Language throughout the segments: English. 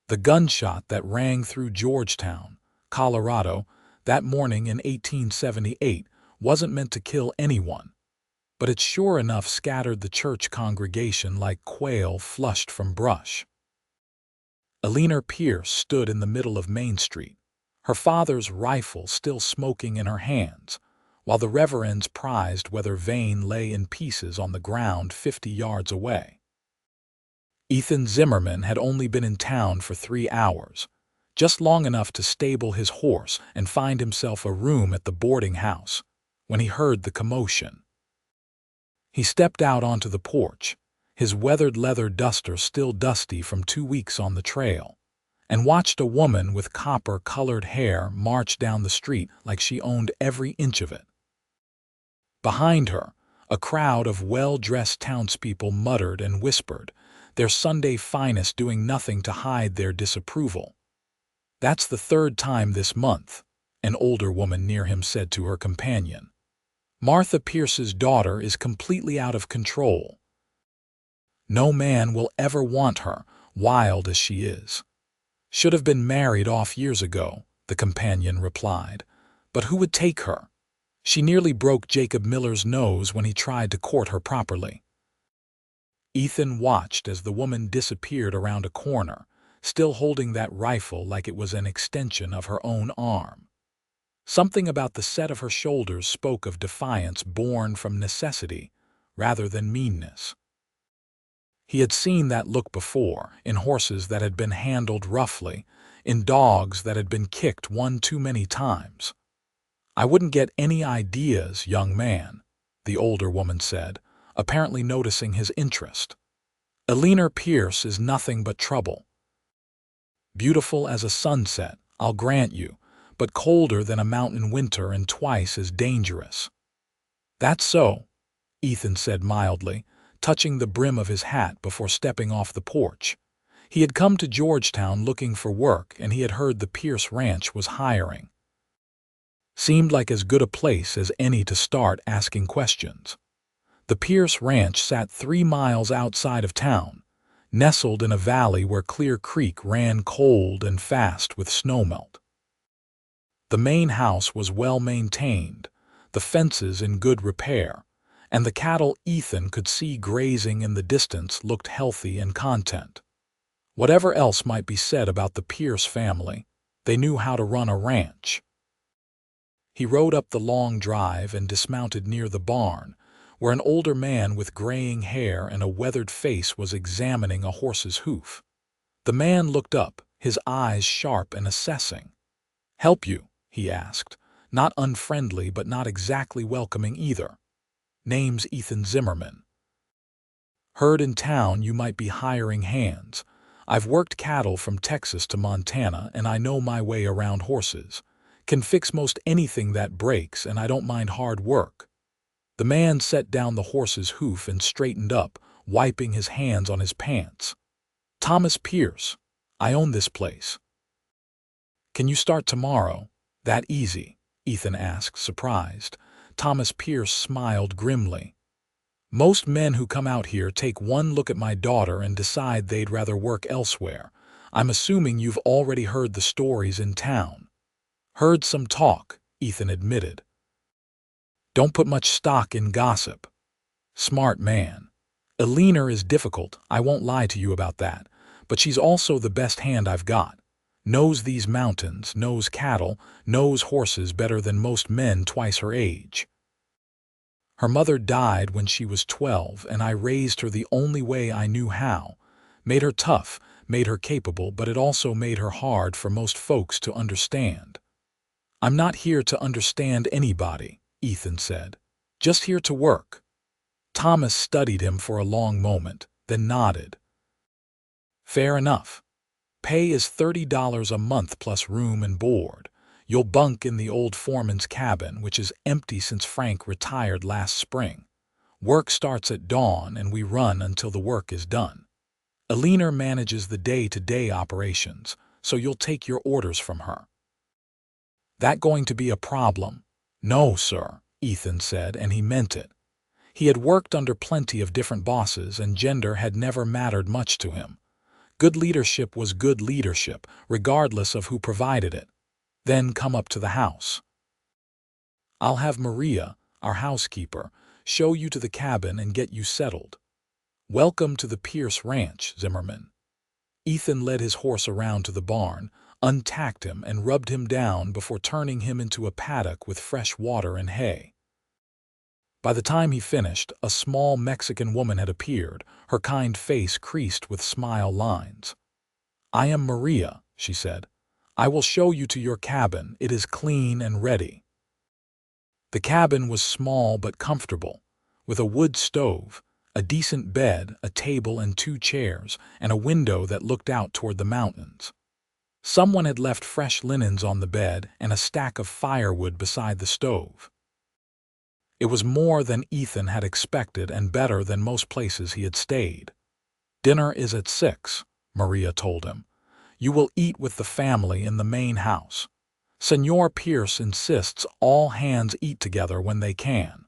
The gunshot that rang through Georgetown, Colorado, that morning in 1878 wasn't meant to kill anyone, but it sure enough scattered the church congregation like quail flushed from brush. Eleanor Pierce stood in the middle of Main Street, her father's rifle still smoking in her hands, while the reverends prized whether Vane lay in pieces on the ground 50 yards away. Ethan Zimmerman had only been in town for 3 hours, just long enough to stable his horse and find himself a room at the boarding house, when he heard the commotion. He stepped out onto the porch, his weathered leather duster still dusty from 2 weeks on the trail, and watched a woman with copper-colored hair march down the street like she owned every inch of it. Behind her, a crowd of well-dressed townspeople muttered and whispered, their Sunday finest doing nothing to hide their disapproval. "That's the 3rd time this month," an older woman near him said to her companion. "Martha Pierce's daughter is completely out of control. No man will ever want her, wild as she is." "Should have been married off years ago," the companion replied. "But who would take her? She nearly broke Jacob Miller's nose when he tried to court her properly." Ethan watched as the woman disappeared around a corner, still holding that rifle like it was an extension of her own arm. Something about the set of her shoulders spoke of defiance born from necessity rather than meanness. He had seen that look before, in horses that had been handled roughly, in dogs that had been kicked one too many times. "I wouldn't get any ideas, young man," the older woman said, apparently noticing his interest. "Eleanor Pierce is nothing but trouble. Beautiful as a sunset, I'll grant you, but colder than a mountain winter and twice as dangerous." "That's so," Ethan said mildly, touching the brim of his hat before stepping off the porch. He had come to Georgetown looking for work, and he had heard the Pierce Ranch was hiring. Seemed like as good a place as any to start asking questions. The Pierce Ranch sat 3 miles outside of town, nestled in a valley where Clear Creek ran cold and fast with snowmelt. The main house was well maintained, the fences in good repair, and the cattle Ethan could see grazing in the distance looked healthy and content. Whatever else might be said about the Pierce family, they knew how to run a ranch. He rode up the long drive and dismounted near the barn, where an older man with graying hair and a weathered face was examining a horse's hoof. The man looked up, his eyes sharp and assessing. "Help you?" he asked, not unfriendly but not exactly welcoming either. "Name's Ethan Zimmerman. Heard in town you might be hiring hands. I've worked cattle from Texas to Montana, and I know my way around horses. Can fix most anything that breaks, and I don't mind hard work." The man set down the horse's hoof and straightened up, wiping his hands on his pants. "Thomas Pierce. I own this place." "Can you start tomorrow? That easy?" Ethan asked, surprised. Thomas Pierce smiled grimly. "Most men who come out here take one look at my daughter and decide they'd rather work elsewhere. I'm assuming you've already heard the stories in town." "Heard some talk," Ethan admitted. "Don't put much stock in gossip." "Smart man. Eleanor is difficult, I won't lie to you about that, but she's also the best hand I've got. Knows these mountains, knows cattle, knows horses better than most men twice her age. Her mother died when she was 12, and I raised her the only way I knew how. Made her tough, made her capable, but it also made her hard for most folks to understand." "I'm not here to understand anybody," Ethan said. "Just here to work." Thomas studied him for a long moment, then nodded. "Fair enough. Pay is $30 a month plus room and board. You'll bunk in the old foreman's cabin, which is empty since Frank retired last spring. Work starts at dawn, and we run until the work is done. Eleanor manages the day-to-day operations, so you'll take your orders from her." "That going to be a problem?" "No, sir," Ethan said, and he meant it. He had worked under plenty of different bosses, and gender had never mattered much to him. Good leadership was good leadership, regardless of who provided it. Then come up to the house. I'll have Maria, our housekeeper, show you to the cabin and get you settled. Welcome to the Pierce Ranch, Zimmerman. Ethan led his horse around to the barn, untacked him, and rubbed him down before turning him into a paddock with fresh water and hay. By the time he finished, a small Mexican woman had appeared, her kind face creased with smile lines. "I am Maria," she said. "I will show you to your cabin. It is clean and ready." The cabin was small but comfortable, with a wood stove, a decent bed, a table and 2 chairs, and a window that looked out toward the mountains. Someone had left fresh linens on the bed and a stack of firewood beside the stove. It was more than Ethan had expected and better than most places he had stayed. "Dinner is at 6, Maria told him. "You will eat with the family in the main house. Senor Pierce insists all hands eat together when they can.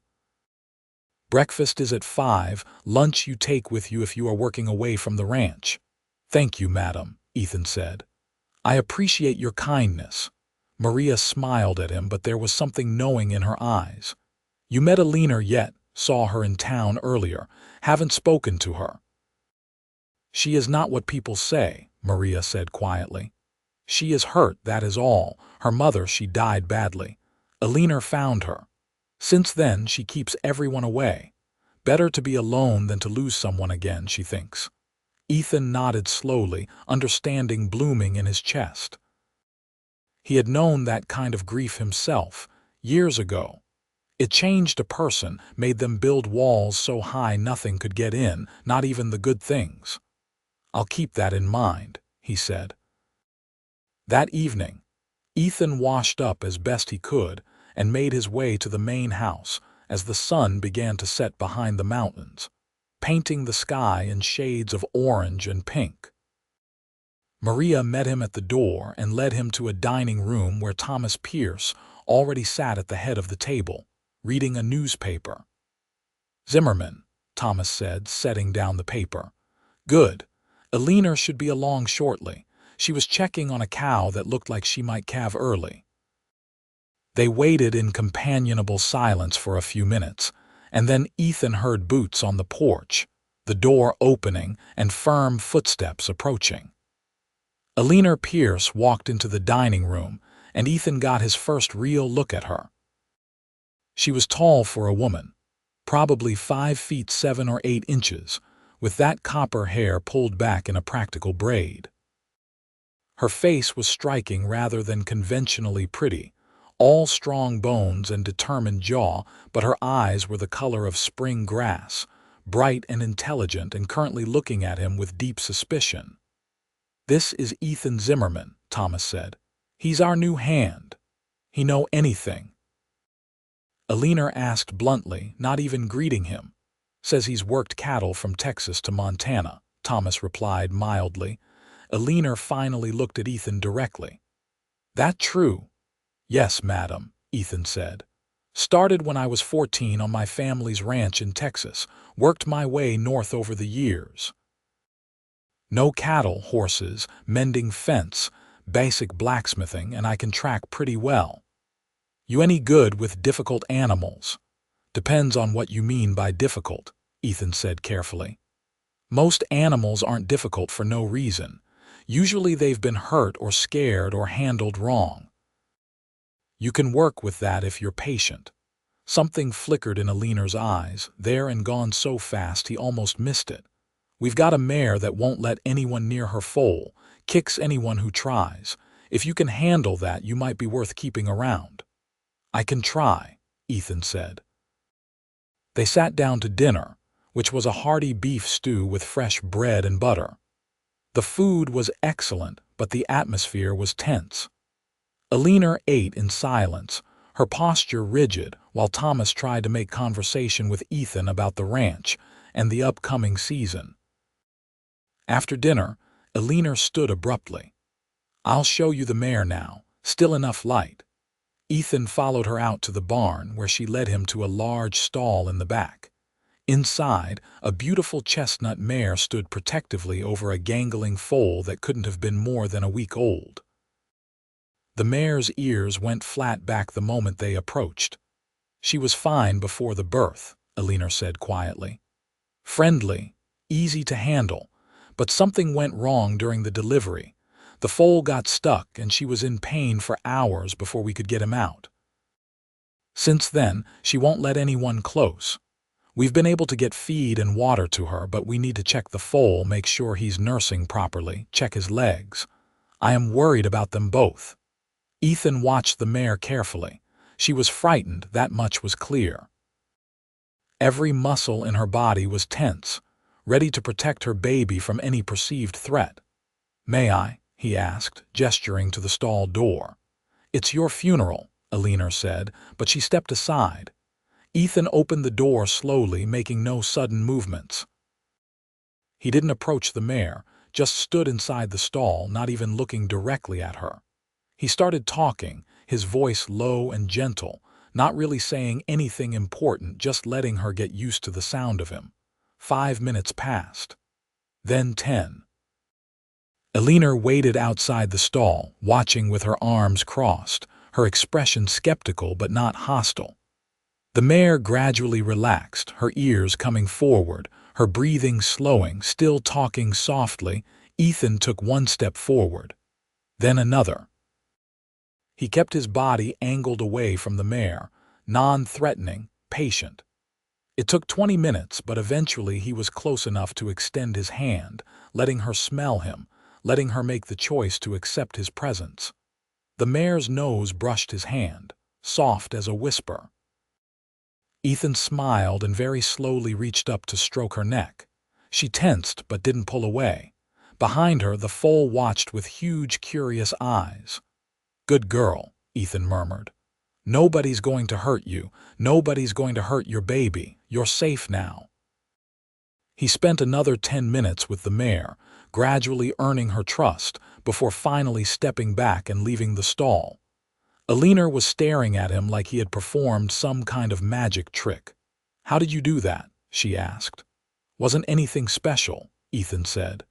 Breakfast is at 5, lunch you take with you if you are working away from the ranch." "Thank you, madam," Ethan said. "I appreciate your kindness." Maria smiled at him, but there was something knowing in her eyes. "You met Eleanor yet? Saw her in town earlier. Haven't spoken to her." "She is not what people say," Maria said quietly. "She is hurt, that is all. Her mother, she died badly. Eleanor found her. Since then, she keeps everyone away. Better to be alone than to lose someone again, she thinks." Ethan nodded slowly, understanding blooming in his chest. He had known that kind of grief himself, years ago. It changed a person, made them build walls so high nothing could get in, not even the good things. "I'll keep that in mind," he said. That evening, Ethan washed up as best he could and made his way to the main house as the sun began to set behind the mountains, painting the sky in shades of orange and pink. Maria met him at the door and led him to a dining room where Thomas Pierce already sat at the head of the table, reading a newspaper. "Zimmerman," Thomas said, setting down the paper. "Good. Eleanor should be along shortly. She was checking on a cow that looked like she might calve early." They waited in companionable silence for a few minutes, and then Ethan heard boots on the porch, the door opening, and firm footsteps approaching. Eleanor Pierce walked into the dining room, and Ethan got his first real look at her. She was tall for a woman, probably 5 feet 7 or 8 inches, with that copper hair pulled back in a practical braid. Her face was striking rather than conventionally pretty, all strong bones and determined jaw, but her eyes were the color of spring grass, bright and intelligent, and currently looking at him with deep suspicion. "This is Ethan Zimmerman," Thomas said. "He's our new hand. He know anything." Eleanor asked bluntly, not even greeting him. "Says he's worked cattle from Texas to Montana," Thomas replied mildly. Eleanor finally looked at Ethan directly. "That true?" "Yes, madam," Ethan said. "Started when I was 14 on my family's ranch in Texas, worked my way north over the years. No cattle, horses, mending fence, basic blacksmithing, and I can track pretty well." "You any good with difficult animals?" "Depends on what you mean by difficult," Ethan said carefully. "Most animals aren't difficult for no reason. Usually they've been hurt or scared or handled wrong. You can work with that if you're patient." Something flickered in Eleanor's eyes, there and gone so fast he almost missed it. "We've got a mare that won't let anyone near her foal, kicks anyone who tries. If you can handle that, you might be worth keeping around." "I can try," Ethan said. They sat down to dinner, which was a hearty beef stew with fresh bread and butter. The food was excellent, but the atmosphere was tense. Eleanor ate in silence, her posture rigid, while Thomas tried to make conversation with Ethan about the ranch and the upcoming season. After dinner, Eleanor stood abruptly. "I'll show you the mare now, still enough light." Ethan followed her out to the barn, where she led him to a large stall in the back. Inside, a beautiful chestnut mare stood protectively over a gangling foal that couldn't have been more than a week old. The mare's ears went flat back the moment they approached. She was fine before the birth, Eleanor said quietly. Friendly, easy to handle, but something went wrong during the delivery. The foal got stuck and she was in pain for hours before we could get him out. Since then, she won't let anyone close. We've been able to get feed and water to her, but we need to check the foal, make sure he's nursing properly, check his legs. I am worried about them both. Ethan watched the mare carefully. She was frightened, that much was clear. Every muscle in her body was tense, ready to protect her baby from any perceived threat. "May I?" he asked, gesturing to the stall door. "It's your funeral," Eleanor said, but she stepped aside. Ethan opened the door slowly, making no sudden movements. He didn't approach the mare, just stood inside the stall, not even looking directly at her. He started talking, his voice low and gentle, not really saying anything important, just letting her get used to the sound of him. 5 minutes passed. Then 10. Eleanor waited outside the stall, watching with her arms crossed, her expression skeptical but not hostile. The mare gradually relaxed, her ears coming forward, her breathing slowing, still talking softly. Ethan took one step forward, then another. He kept his body angled away from the mare, non-threatening, patient. It took 20 minutes, but eventually he was close enough to extend his hand, letting her smell him, letting her make the choice to accept his presence. The mare's nose brushed his hand, soft as a whisper. Ethan smiled and very slowly reached up to stroke her neck. She tensed but didn't pull away. Behind her, the foal watched with huge, curious eyes. "Good girl," Ethan murmured. "Nobody's going to hurt you. Nobody's going to hurt your baby. You're safe now." He spent another 10 minutes with the mare, gradually earning her trust, before finally stepping back and leaving the stall. Eleanor was staring at him like he had performed some kind of magic trick. "How did you do that?" she asked. "Wasn't anything special," Ethan said.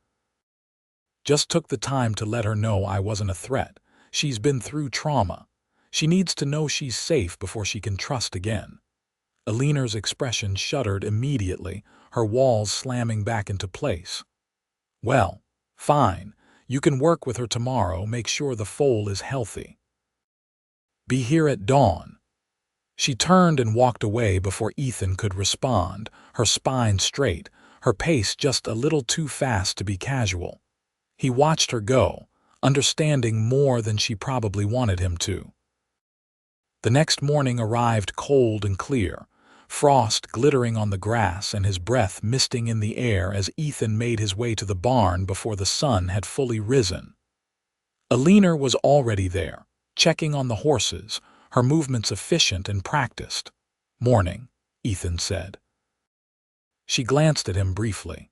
"Just took the time to let her know I wasn't a threat. She's been through trauma. She needs to know she's safe before she can trust again." Eleanor's expression shuddered immediately, her walls slamming back into place. "Well, fine. You can work with her tomorrow, make sure the foal is healthy. Be here at dawn." She turned and walked away before Ethan could respond, her spine straight, her pace just a little too fast to be casual. He watched her go, understanding more than she probably wanted him to. The next morning arrived cold and clear, frost glittering on the grass and his breath misting in the air as Ethan made his way to the barn before the sun had fully risen. Eleanor was already there, checking on the horses, her movements efficient and practiced. "Morning," Ethan said. She glanced at him briefly.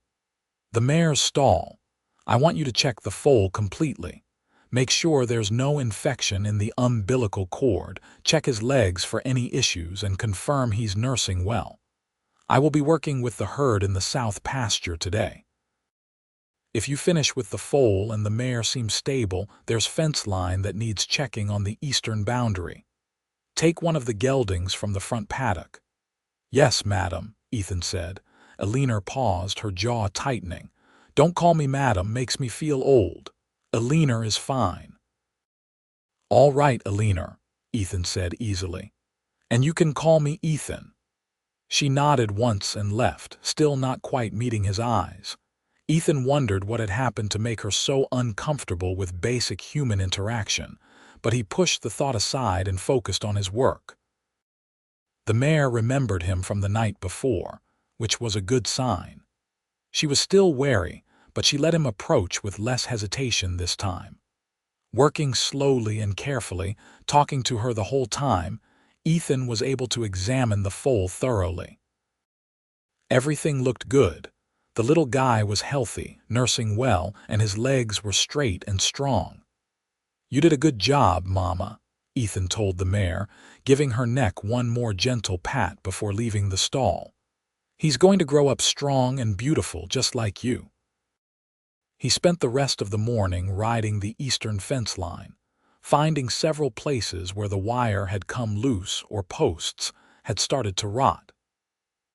"The mare's stall. I want you to check the foal completely. Make sure there's no infection in the umbilical cord, check his legs for any issues, and confirm he's nursing well. I will be working with the herd in the south pasture today. If you finish with the foal and the mare seems stable, there's fence line that needs checking on the eastern boundary. Take one of the geldings from the front paddock." "Yes, madam," Ethan said. Eleanor paused, her jaw tightening. "Don't call me madam, makes me feel old. Eleanor is fine." "All right, Eleanor," Ethan said easily. "And you can call me Ethan." She nodded once and left, still not quite meeting his eyes. Ethan wondered what had happened to make her so uncomfortable with basic human interaction, but he pushed the thought aside and focused on his work. The mare remembered him from the night before, which was a good sign. She was still wary, but she let him approach with less hesitation this time. Working slowly and carefully, talking to her the whole time, Ethan was able to examine the foal thoroughly. Everything looked good. The little guy was healthy, nursing well, and his legs were straight and strong. "You did a good job, Mama," Ethan told the mare, giving her neck one more gentle pat before leaving the stall. He's going to grow up strong and beautiful just like you. He spent the rest of the morning riding the eastern fence line, finding several places where the wire had come loose or posts had started to rot.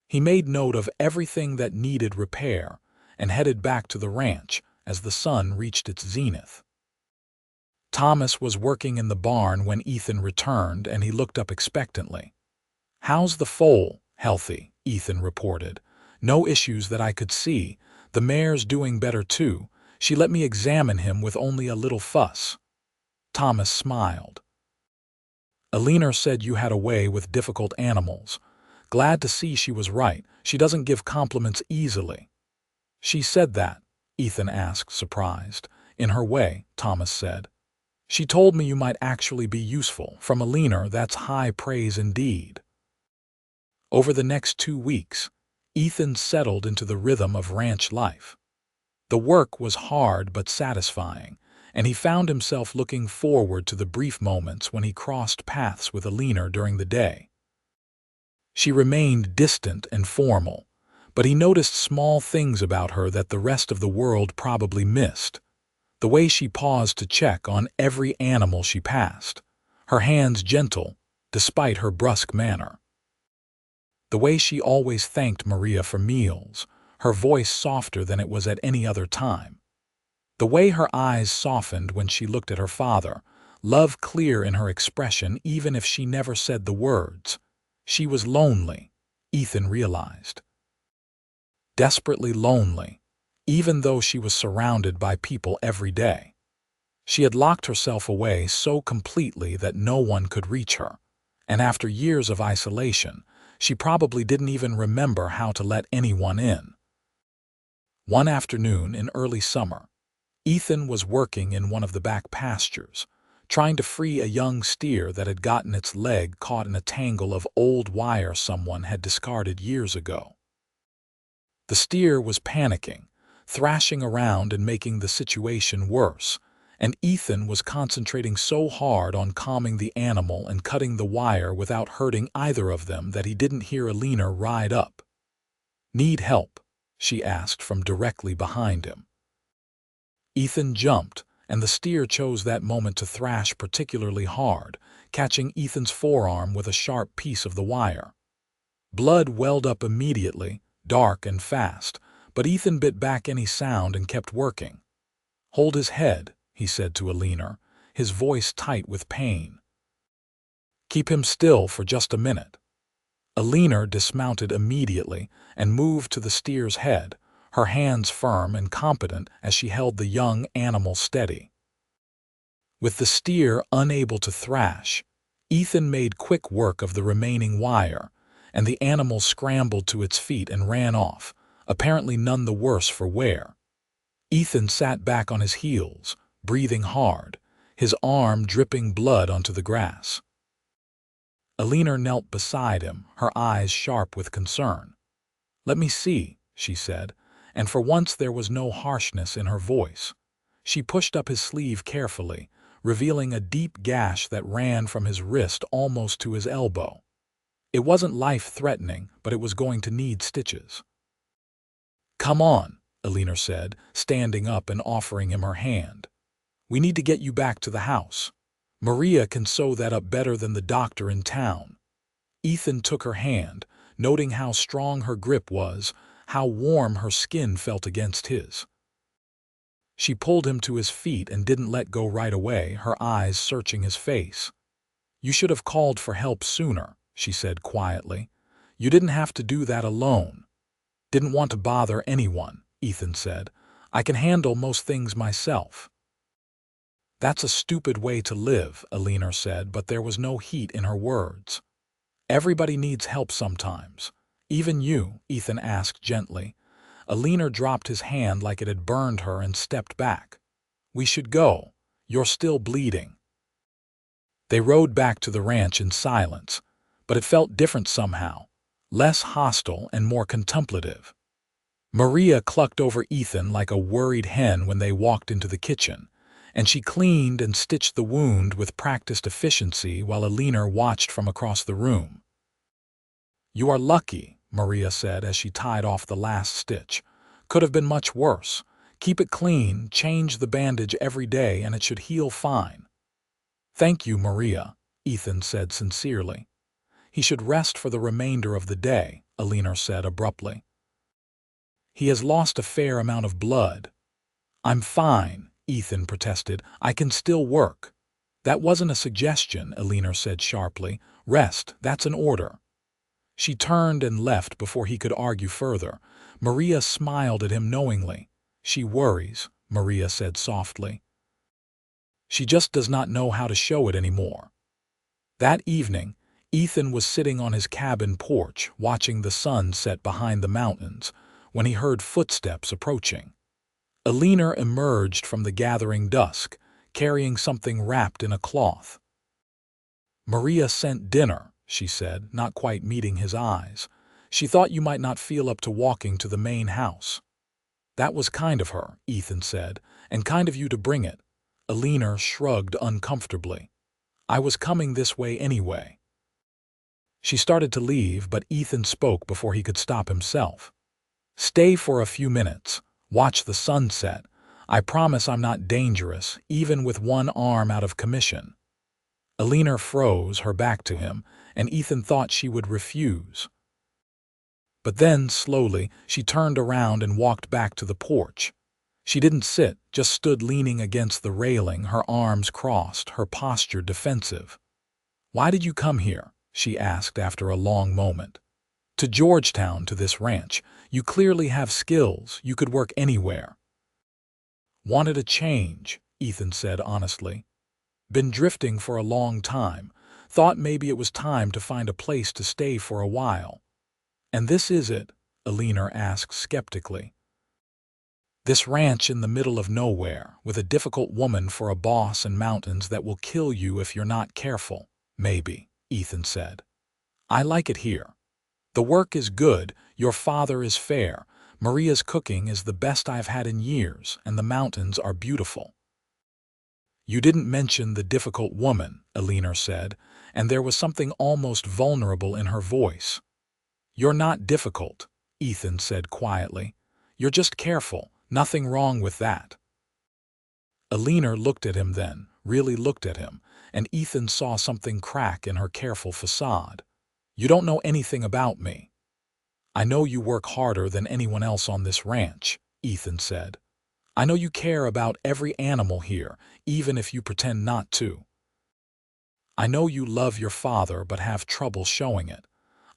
He made note of everything that needed repair and headed back to the ranch as the sun reached its zenith. Thomas was working in the barn when Ethan returned, and he looked up expectantly. "How's the foal?" "Healthy," Ethan reported. "No issues that I could see. The mare's doing better too. She let me examine him with only a little fuss." Thomas smiled. "Eleanor said you had a way with difficult animals. Glad to see she was right. She doesn't give compliments easily." "She said that?" Ethan asked, surprised. "In her way," Thomas said. "She told me you might actually be useful. From Eleanor, that's high praise indeed." Over the next 2 weeks, Ethan settled into the rhythm of ranch life. The work was hard but satisfying, and he found himself looking forward to the brief moments when he crossed paths with Eleanor during the day. She remained distant and formal, but he noticed small things about her that the rest of the world probably missed. The way she paused to check on every animal she passed, her hands gentle despite her brusque manner. The way she always thanked Maria for meals, her voice softer than it was at any other time. The way her eyes softened when she looked at her father, love clear in her expression even if she never said the words. She was lonely, Ethan realized. Desperately lonely, even though she was surrounded by people every day. She had locked herself away so completely that no one could reach her, and after years of isolation, she probably didn't even remember how to let anyone in. One afternoon in early summer, Ethan was working in one of the back pastures, trying to free a young steer that had gotten its leg caught in a tangle of old wire someone had discarded years ago. The steer was panicking, thrashing around and making the situation worse, and Ethan was concentrating so hard on calming the animal and cutting the wire without hurting either of them that he didn't hear Eleanor ride up. "Need help?" she asked from directly behind him. Ethan jumped, and the steer chose that moment to thrash particularly hard, catching Ethan's forearm with a sharp piece of the wire. Blood welled up immediately, dark and fast, but Ethan bit back any sound and kept working. "Hold his head," he said to Eleanor, his voice tight with pain. "Keep him still for just a minute." Eleanor dismounted immediately and moved to the steer's head, her hands firm and competent as she held the young animal steady. With the steer unable to thrash, Ethan made quick work of the remaining wire, and the animal scrambled to its feet and ran off, apparently none the worse for wear. Ethan sat back on his heels, breathing hard, his arm dripping blood onto the grass. Eleanor knelt beside him, her eyes sharp with concern. "Let me see," she said, and for once there was no harshness in her voice. She pushed up his sleeve carefully, revealing a deep gash that ran from his wrist almost to his elbow. It wasn't life-threatening, but it was going to need stitches. "Come on," Eleanor said, standing up and offering him her hand. "We need to get you back to the house. Maria can sew that up better than the doctor in town." Ethan took her hand, noting how strong her grip was, how warm her skin felt against his. She pulled him to his feet and didn't let go right away, her eyes searching his face. "You should have called for help sooner," she said quietly. "You didn't have to do that alone." "Didn't want to bother anyone," Ethan said. "I can handle most things myself." "That's a stupid way to live," Eleanor said, but there was no heat in her words. "Everybody needs help sometimes. Even you," Ethan asked gently. Eleanor dropped his hand like it had burned her and stepped back. "We should go. You're still bleeding." They rode back to the ranch in silence, but it felt different somehow, less hostile and more contemplative. Maria clucked over Ethan like a worried hen when they walked into the kitchen, and she cleaned and stitched the wound with practiced efficiency while Eleanor watched from across the room. "You are lucky," Maria said as she tied off the last stitch. "Could have been much worse. Keep it clean, change the bandage every day, and it should heal fine." "Thank you, Maria," Ethan said sincerely. "He should rest for the remainder of the day," Eleanor said abruptly. "He has lost a fair amount of blood." "I'm fine," Ethan protested. "I can still work." "That wasn't a suggestion," Eleanor said sharply. "Rest, that's an order." She turned and left before he could argue further. Maria smiled at him knowingly. "She worries," Maria said softly. "She just does not know how to show it anymore." That evening, Ethan was sitting on his cabin porch watching the sun set behind the mountains when he heard footsteps approaching. Eleanor emerged from the gathering dusk, carrying something wrapped in a cloth. "Maria sent dinner," she said, not quite meeting his eyes. "She thought you might not feel up to walking to the main house." "That was kind of her," Ethan said, "and kind of you to bring it." Eleanor shrugged uncomfortably. "I was coming this way anyway." She started to leave, but Ethan spoke before he could stop himself. "Stay for a few minutes. Watch the sunset. I promise I'm not dangerous, even with one arm out of commission." Eleanor froze, her back to him, and Ethan thought she would refuse. But then, slowly, she turned around and walked back to the porch. She didn't sit, just stood leaning against the railing, her arms crossed, her posture defensive. "Why did you come here?" she asked after a long moment. "To Georgetown, to this ranch. You clearly have skills, you could work anywhere." "Wanted a change," Ethan said honestly. "Been drifting for a long time. Thought maybe it was time to find a place to stay for a while." "And this is it?" Eleanor asked skeptically. "This ranch in the middle of nowhere, with a difficult woman for a boss and mountains that will kill you if you're not careful." "Maybe," Ethan said. "I like it here. The work is good, your father is fair, Maria's cooking is the best I've had in years, and the mountains are beautiful." "You didn't mention the difficult woman," Eleanor said, and there was something almost vulnerable in her voice. "You're not difficult," Ethan said quietly. "You're just careful, nothing wrong with that." Eleanor looked at him then, really looked at him, and Ethan saw something crack in her careful facade. "You don't know anything about me." "I know you work harder than anyone else on this ranch," Ethan said. "I know you care about every animal here, even if you pretend not to. I know you love your father but have trouble showing it.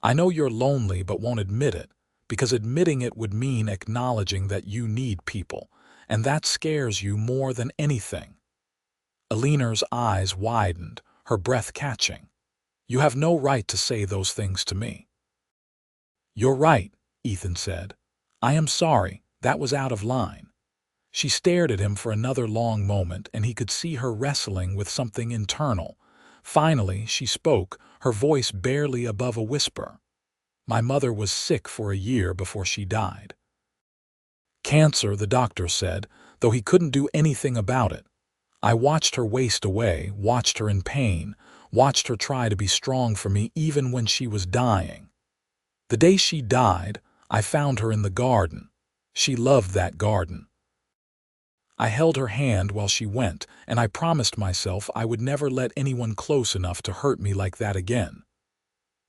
I know you're lonely but won't admit it, because admitting it would mean acknowledging that you need people, and that scares you more than anything." Eleanor's eyes widened, her breath catching. "You have no right to say those things to me." "You're right," Ethan said. "I am sorry, that was out of line." She stared at him for another long moment, and he could see her wrestling with something internal. Finally, she spoke, her voice barely above a whisper. "My mother was sick for a year before she died. Cancer, the doctor said, though he couldn't do anything about it. I watched her waste away, watched her in pain, watched her try to be strong for me even when she was dying. The day she died, I found her in the garden. She loved that garden. I held her hand while she went, and I promised myself I would never let anyone close enough to hurt me like that again."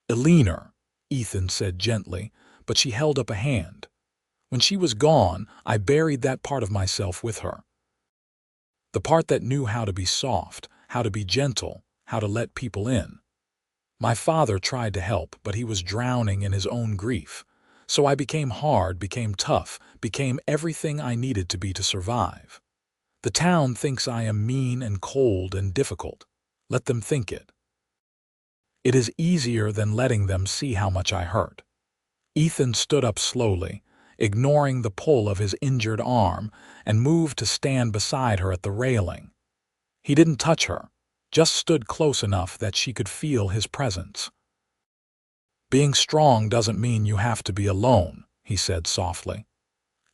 "Eleanor," Ethan said gently, but she held up a hand. "When she was gone, I buried that part of myself with her. The part that knew how to be soft, how to be gentle, how to let people in. My father tried to help, but he was drowning in his own grief. So I became hard, became tough, became everything I needed to be to survive. The town thinks I am mean and cold and difficult. Let them think it. It is easier than letting them see how much I hurt." Ethan stood up slowly, ignoring the pull of his injured arm, and moved to stand beside her at the railing. He didn't touch her, just stood close enough that she could feel his presence. "Being strong doesn't mean you have to be alone," he said softly.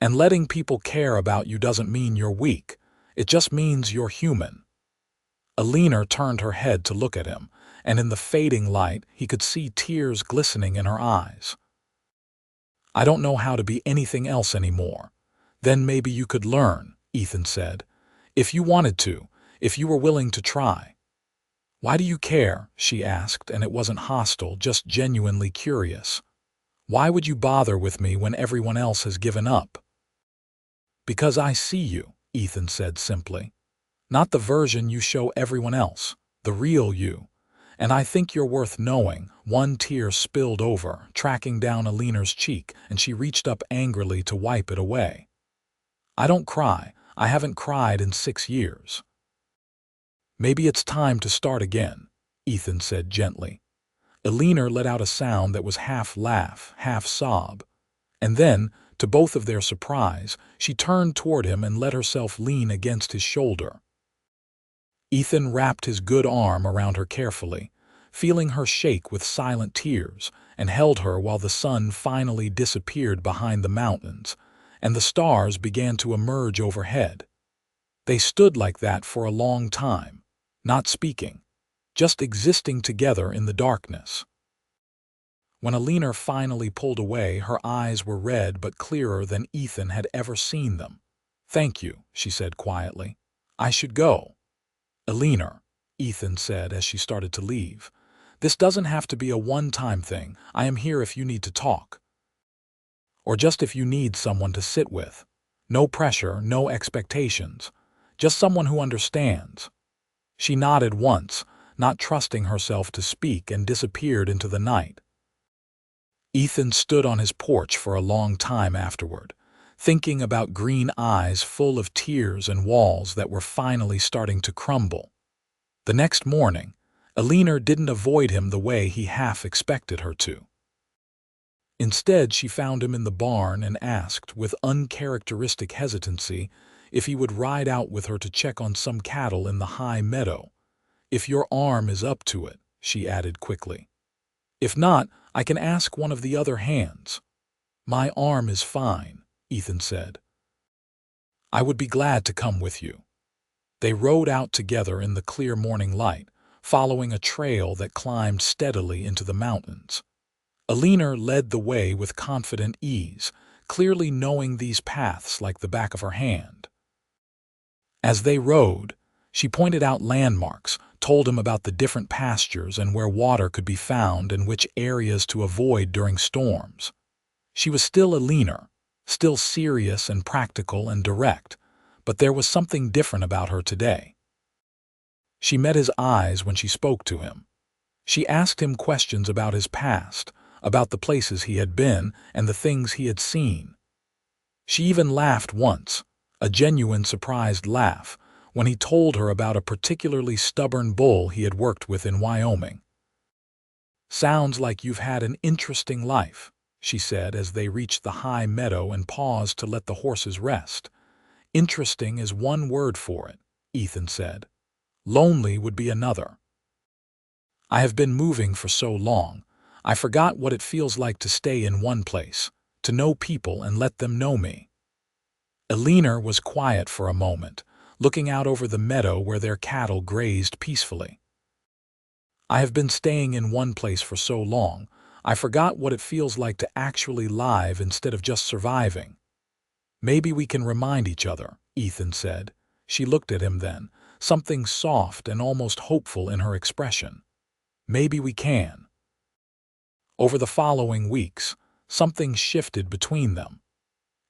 "And letting people care about you doesn't mean you're weak. It just means you're human." Eleanor turned her head to look at him, and in the fading light he could see tears glistening in her eyes. I don't know how to be anything else anymore. Then maybe you could learn, Ethan said. If you wanted to, if you were willing to try. Why do you care? She asked, and it wasn't hostile, just genuinely curious. Why would you bother with me when everyone else has given up? Because I see you, Ethan said simply. Not the version you show everyone else, the real you. And I think you're worth knowing. One tear spilled over, tracking down Eleanor's cheek, and she reached up angrily to wipe it away. I don't cry. I haven't cried in 6 years. Maybe it's time to start again, Ethan said gently. Eleanor let out a sound that was half laugh, half sob. And then, to both of their surprise, she turned toward him and let herself lean against his shoulder. Ethan wrapped his good arm around her carefully, feeling her shake with silent tears, and held her while the sun finally disappeared behind the mountains, and the stars began to emerge overhead. They stood like that for a long time, not speaking, just existing together in the darkness. When Eleanor finally pulled away, her eyes were red but clearer than Ethan had ever seen them. "Thank you," she said quietly. "I should go." "Eleanor," Ethan said as she started to leave, "this doesn't have to be a one-time thing. I am here if you need to talk. Or just if you need someone to sit with. No pressure, no expectations. Just someone who understands." She nodded once, not trusting herself to speak, and disappeared into the night. Ethan stood on his porch for a long time afterward, thinking about green eyes full of tears and walls that were finally starting to crumble. The next morning, Eleanor didn't avoid him the way he half expected her to. Instead, she found him in the barn and asked, with uncharacteristic hesitancy, if he would ride out with her to check on some cattle in the high meadow. "If your arm is up to it," she added quickly. "If not, I can ask one of the other hands." "My arm is fine," Ethan said. "I would be glad to come with you." They rode out together in the clear morning light, following a trail that climbed steadily into the mountains. Eleanor led the way with confident ease, clearly knowing these paths like the back of her hand. As they rode, she pointed out landmarks, told him about the different pastures and where water could be found and which areas to avoid during storms. She was still Eleanor, still serious and practical and direct, but there was something different about her today. She met his eyes when she spoke to him. She asked him questions about his past, about the places he had been and the things he had seen. She even laughed once, a genuine surprised laugh, when he told her about a particularly stubborn bull he had worked with in Wyoming. "Sounds like you've had an interesting life," she said as they reached the high meadow and paused to let the horses rest. "Interesting is one word for it," Ethan said. "Lonely would be another. I have been moving for so long, I forgot what it feels like to stay in one place, to know people and let them know me." Eleanor was quiet for a moment, looking out over the meadow where their cattle grazed peacefully. "I have been staying in one place for so long, I forgot what it feels like to actually live instead of just surviving." "Maybe we can remind each other," Ethan said. She looked at him then, something soft and almost hopeful in her expression. "Maybe we can." Over the following weeks, something shifted between them.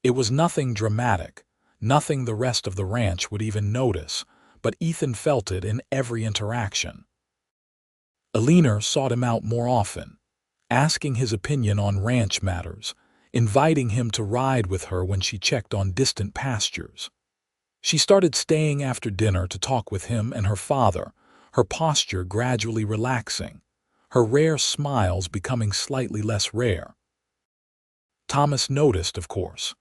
It was nothing dramatic, nothing the rest of the ranch would even notice, but Ethan felt it in every interaction. Eleanor sought him out more often, asking his opinion on ranch matters, inviting him to ride with her when she checked on distant pastures. She started staying after dinner to talk with him and her father, her posture gradually relaxing, her rare smiles becoming slightly less rare. Thomas noticed, of course.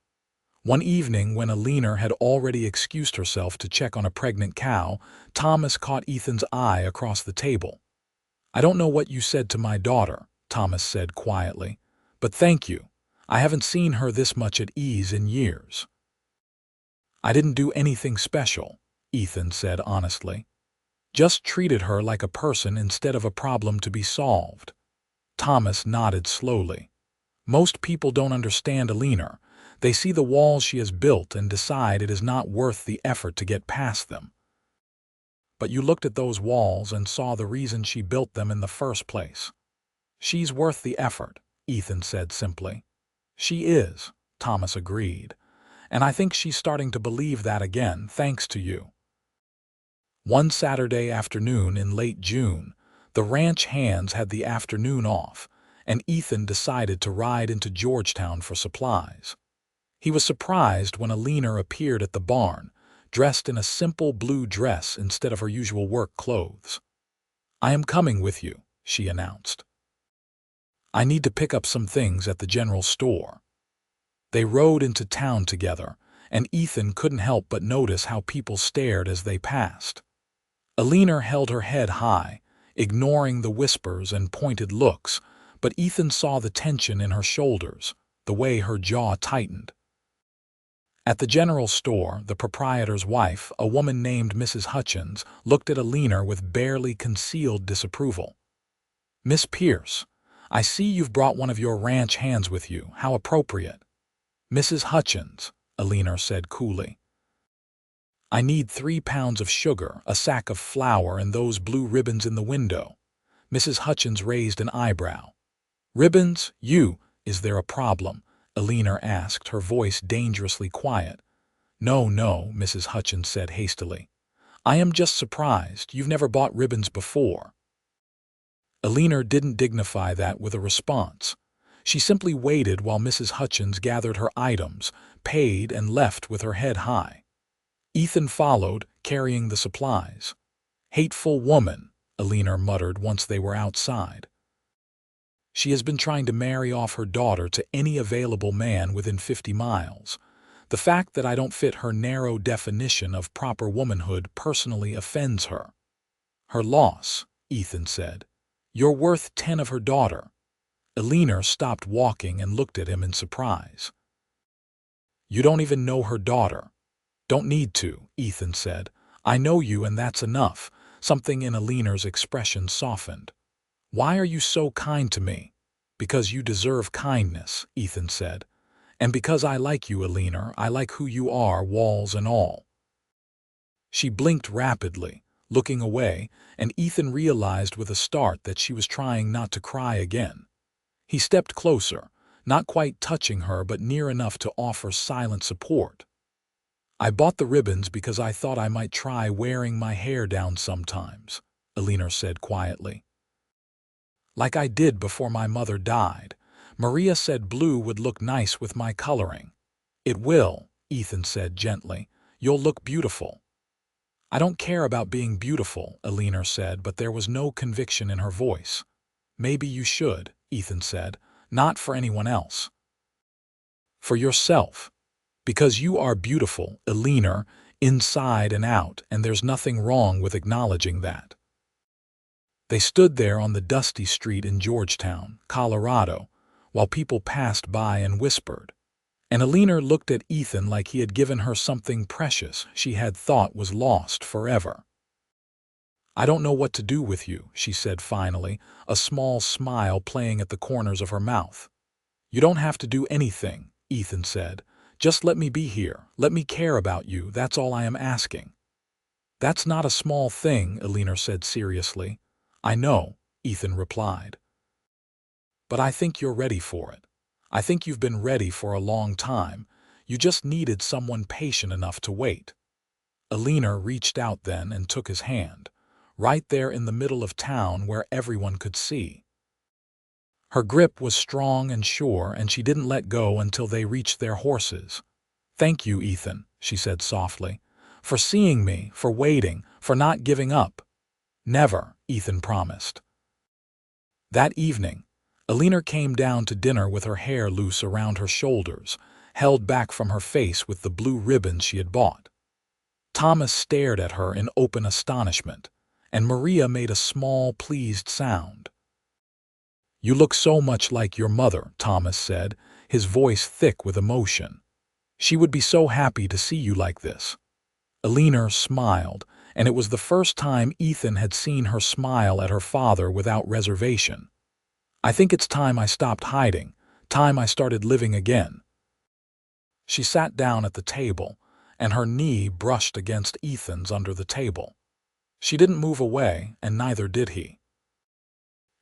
One evening, when Eleanor had already excused herself to check on a pregnant cow, Thomas caught Ethan's eye across the table. "I don't know what you said to my daughter," Thomas said quietly, "but thank you. I haven't seen her this much at ease in years." "I didn't do anything special," Ethan said honestly. "Just treated her like a person instead of a problem to be solved." Thomas nodded slowly. Most people don't understand Eleanor. They see the walls she has built and decide it is not worth the effort to get past them. But you looked at those walls and saw the reason she built them in the first place. She's worth the effort, Ethan said simply. She is, Thomas agreed. And I think she's starting to believe that again, thanks to you. One Saturday afternoon in late June, the ranch hands had the afternoon off, and Ethan decided to ride into Georgetown for supplies. He was surprised when Eleanor appeared at the barn, dressed in a simple blue dress instead of her usual work clothes. "I am coming with you," she announced. "I need to pick up some things at the general store." They rode into town together, and Ethan couldn't help but notice how people stared as they passed. Eleanor held her head high, ignoring the whispers and pointed looks, but Ethan saw the tension in her shoulders, the way her jaw tightened. At the general store, the proprietor's wife, a woman named Mrs. Hutchins, looked at Eleanor with barely concealed disapproval. "Miss Pierce, I see you've brought one of your ranch hands with you. How appropriate." "Mrs. Hutchins," Eleanor said coolly. "I need 3 pounds of sugar, a sack of flour, and those blue ribbons in the window." Mrs. Hutchins raised an eyebrow. "Ribbons? Is there a problem?" Eleanor asked, her voice dangerously quiet. No, Mrs. Hutchins said hastily. "I am just surprised. You've never bought ribbons before." Eleanor didn't dignify that with a response. She simply waited while Mrs. Hutchins gathered her items, paid, and left with her head high. Ethan followed, carrying the supplies. "Hateful woman," Eleanor muttered once they were outside. "She has been trying to marry off her daughter to any available man within 50 miles. The fact that I don't fit her narrow definition of proper womanhood personally offends her." "Her loss," Ethan said. "You're worth 10 of her daughter." Eleanor stopped walking and looked at him in surprise. "You don't even know her daughter." "Don't need to," Ethan said. "I know you and that's enough." Something in Eleanor's expression softened. "Why are you so kind to me?" "Because you deserve kindness," Ethan said. "And because I like you, Eleanor. I like who you are, walls and all." She blinked rapidly, looking away, and Ethan realized with a start that she was trying not to cry again. He stepped closer, not quite touching her but near enough to offer silent support. "I bought the ribbons because I thought I might try wearing my hair down sometimes," Eleanor said quietly. "Like I did before my mother died. Maria said blue would look nice with my coloring." "It will," Ethan said gently. "You'll look beautiful." "I don't care about being beautiful," Eleanor said, but there was no conviction in her voice. "Maybe you should," Ethan said. "Not for anyone else. For yourself. Because you are beautiful, Eleanor, inside and out, and there's nothing wrong with acknowledging that." They stood there on the dusty street in Georgetown, Colorado, while people passed by and whispered. And Eleanor looked at Ethan like he had given her something precious she had thought was lost forever. "I don't know what to do with you," she said finally, a small smile playing at the corners of her mouth. "You don't have to do anything," Ethan said. "Just let me be here. Let me care about you. That's all I am asking." "That's not a small thing," Eleanor said seriously. "I know," Ethan replied. "But I think you're ready for it. I think you've been ready for a long time. You just needed someone patient enough to wait." Eleanor reached out then and took his hand, right there in the middle of town where everyone could see. Her grip was strong and sure, and she didn't let go until they reached their horses. "Thank you, Ethan," she said softly, "for seeing me, for waiting, for not giving up." "Never," Ethan promised. That evening, Eleanor came down to dinner with her hair loose around her shoulders, held back from her face with the blue ribbons she had bought. Thomas stared at her in open astonishment, and Maria made a small, pleased sound. "You look so much like your mother," Thomas said, his voice thick with emotion. "She would be so happy to see you like this." Eleanor smiled, and it was the first time Ethan had seen her smile at her father without reservation. "I think it's time I stopped hiding," Time I started living again." She sat down at the table, and her knee brushed against Ethan's under the table. She didn't move away, and neither did he.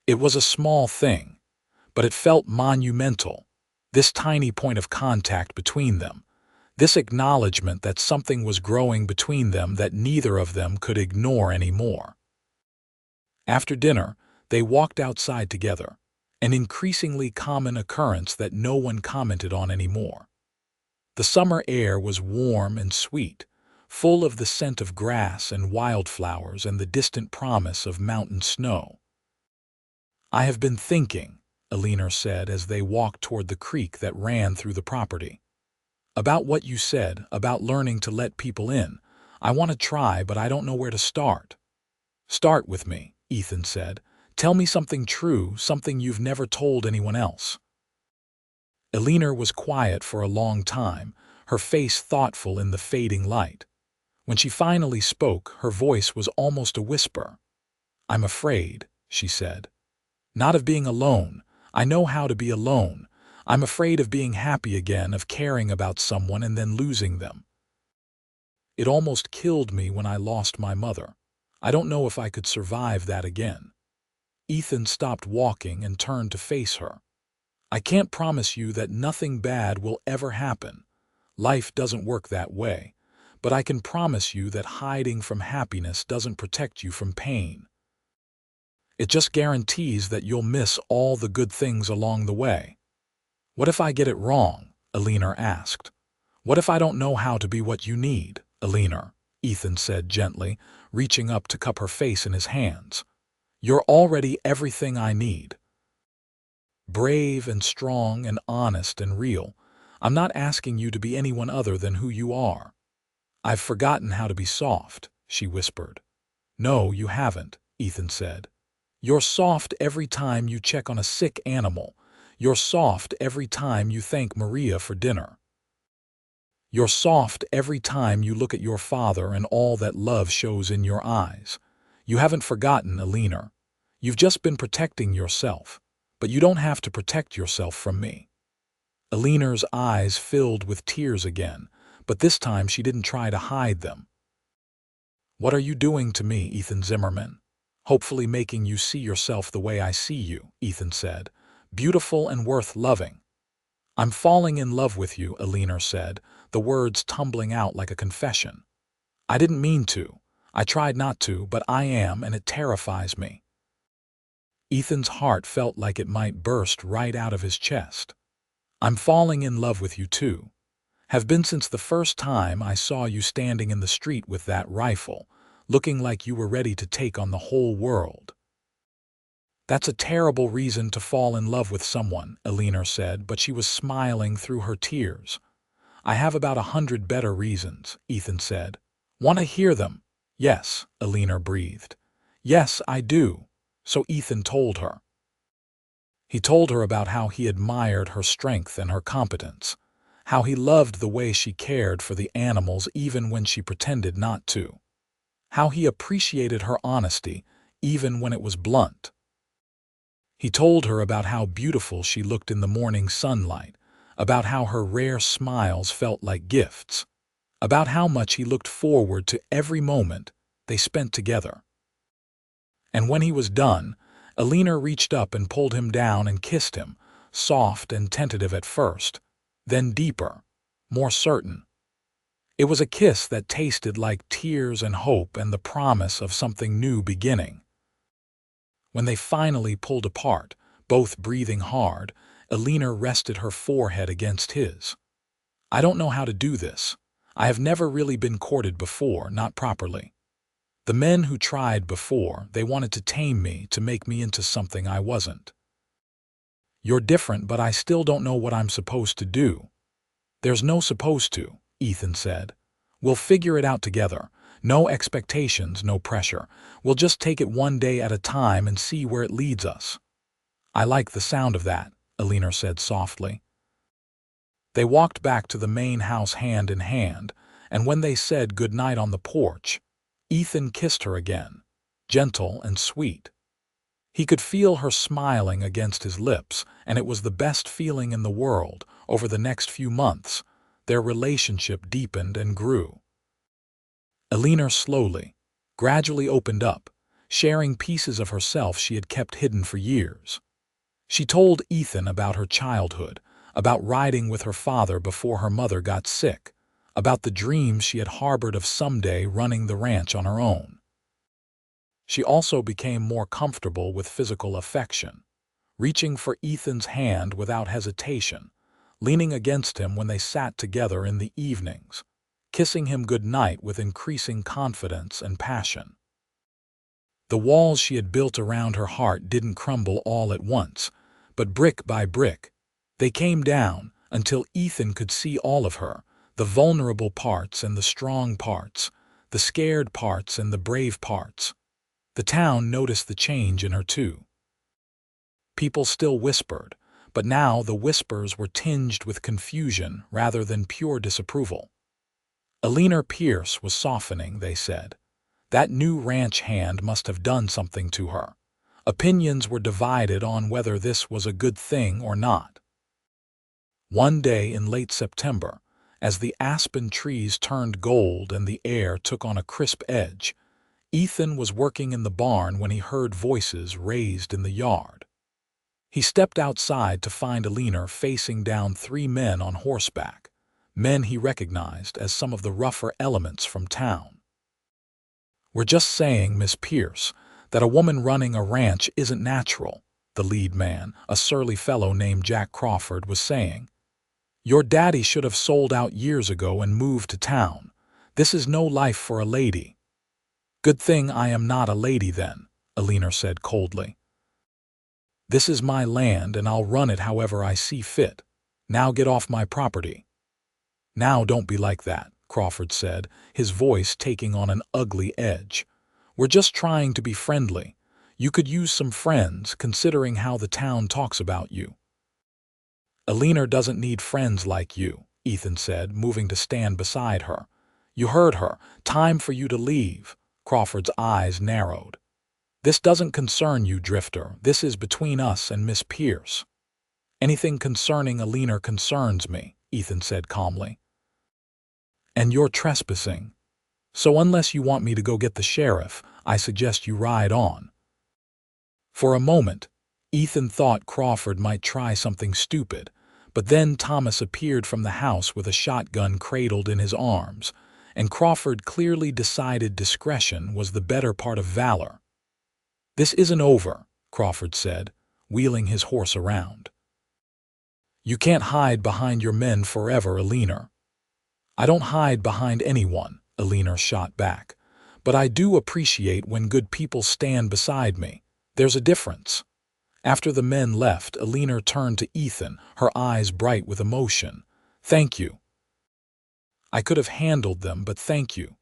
It was a small thing, but it felt monumental, this tiny point of contact between them, this acknowledgement that something was growing between them that neither of them could ignore anymore. After dinner, they walked outside together, an increasingly common occurrence that no one commented on anymore. The summer air was warm and sweet, full of the scent of grass and wildflowers and the distant promise of mountain snow. "I have been thinking," Eleanor said as they walked toward the creek that ran through the property, "about what you said about learning to let people in. I want to try, but I don't know where to start." "Start with me," Ethan said. "Tell me something true, something you've never told anyone else." Eleanor was quiet for a long time, her face thoughtful in the fading light. When she finally spoke, her voice was almost a whisper. "I'm afraid," she said. "Not of being alone. I know how to be alone. I'm afraid of being happy again, of caring about someone and then losing them. It almost killed me when I lost my mother. I don't know if I could survive that again." Ethan stopped walking and turned to face her. "I can't promise you that nothing bad will ever happen. Life doesn't work that way. But I can promise you that hiding from happiness doesn't protect you from pain. It just guarantees that you'll miss all the good things along the way." "What if I get it wrong?" Eleanor asked. "What if I don't know how to be what you need, Eleanor?" Ethan said gently, reaching up to cup her face in his hands. "You're already everything I need. Brave and strong and honest and real. I'm not asking you to be anyone other than who you are." "I've forgotten how to be soft," she whispered. "No, you haven't," Ethan said. "You're soft every time you check on a sick animal. You're soft every time you thank Maria for dinner. You're soft every time you look at your father and all that love shows in your eyes. You haven't forgotten, Eleanor. You've just been protecting yourself. But you don't have to protect yourself from me." Eleanor's eyes filled with tears again, but this time she didn't try to hide them. "What are you doing to me, Ethan Zimmerman?" "Hopefully making you see yourself the way I see you," Ethan said. "Beautiful and worth loving." "I'm falling in love with you," Eleanor said, the words tumbling out like a confession. "I didn't mean to. I tried not to, but I am, and it terrifies me." Ethan's heart felt like it might burst right out of his chest. "I'm falling in love with you too. Have been since the first time I saw you standing in the street with that rifle, looking like you were ready to take on the whole world." "That's a terrible reason to fall in love with someone," Eleanor said, but she was smiling through her tears. "I have about 100 better reasons," Ethan said. "Want to hear them?" "Yes," Eleanor breathed. "Yes, I do." So Ethan told her. He told her about how he admired her strength and her competence, how he loved the way she cared for the animals even when she pretended not to, how he appreciated her honesty even when it was blunt. He told her about how beautiful she looked in the morning sunlight, about how her rare smiles felt like gifts, about how much he looked forward to every moment they spent together. And when he was done, Eleanor reached up and pulled him down and kissed him, soft and tentative at first, then deeper, more certain. It was a kiss that tasted like tears and hope and the promise of something new beginning. When they finally pulled apart, both breathing hard, Eleanor rested her forehead against his. "I don't know how to do this. I have never really been courted before, not properly. The men who tried before, they wanted to tame me, to make me into something I wasn't. You're different, but I still don't know what I'm supposed to do." "There's no supposed to," Ethan said. "We'll figure it out together. No expectations, no pressure. We'll just take it one day at a time and see where it leads us." "I like the sound of that," Eleanor said softly. They walked back to the main house hand in hand, and when they said goodnight on the porch, Ethan kissed her again, gentle and sweet. He could feel her smiling against his lips, and it was the best feeling in the world. Over the next few months, their relationship deepened and grew. Eleanor gradually opened up, sharing pieces of herself she had kept hidden for years. She told Ethan about her childhood, about riding with her father before her mother got sick, about the dreams she had harbored of someday running the ranch on her own. She also became more comfortable with physical affection, reaching for Ethan's hand without hesitation, leaning against him when they sat together in the evenings, kissing him goodnight with increasing confidence and passion. The walls she had built around her heart didn't crumble all at once, but brick by brick, they came down until Ethan could see all of her, the vulnerable parts and the strong parts, the scared parts and the brave parts. The town noticed the change in her too. People still whispered, but now the whispers were tinged with confusion rather than pure disapproval. Eleanor Pierce was softening, they said. That new ranch hand must have done something to her. Opinions were divided on whether this was a good thing or not. One day in late September, as the aspen trees turned gold and the air took on a crisp edge, Ethan was working in the barn when he heard voices raised in the yard. He stepped outside to find Eleanor facing down 3 men on horseback, men he recognized as some of the rougher elements from town. "We're just saying, Miss Pierce, that a woman running a ranch isn't natural," the lead man, a surly fellow named Jack Crawford, was saying. "Your daddy should have sold out years ago and moved to town. This is no life for a lady." "Good thing I am not a lady then," Eleanor said coldly. "This is my land and I'll run it however I see fit. Now get off my property." "Now don't be like that," Crawford said, his voice taking on an ugly edge. "We're just trying to be friendly. You could use some friends, considering how the town talks about you." "Eleanor doesn't need friends like you," Ethan said, moving to stand beside her. "You heard her. Time for you to leave." Crawford's eyes narrowed. "This doesn't concern you, Drifter. This is between us and Miss Pierce." "Anything concerning Eleanor concerns me," Ethan said calmly. "And you're trespassing. So unless you want me to go get the sheriff, I suggest you ride on." For a moment, Ethan thought Crawford might try something stupid, but then Thomas appeared from the house with a shotgun cradled in his arms, and Crawford clearly decided discretion was the better part of valor. "This isn't over," Crawford said, wheeling his horse around. "You can't hide behind your men forever, Eleanor." "I don't hide behind anyone," Eleanor shot back, "but I do appreciate when good people stand beside me. There's a difference." After the men left, Eleanor turned to Ethan, her eyes bright with emotion. "Thank you. I could have handled them, but thank you."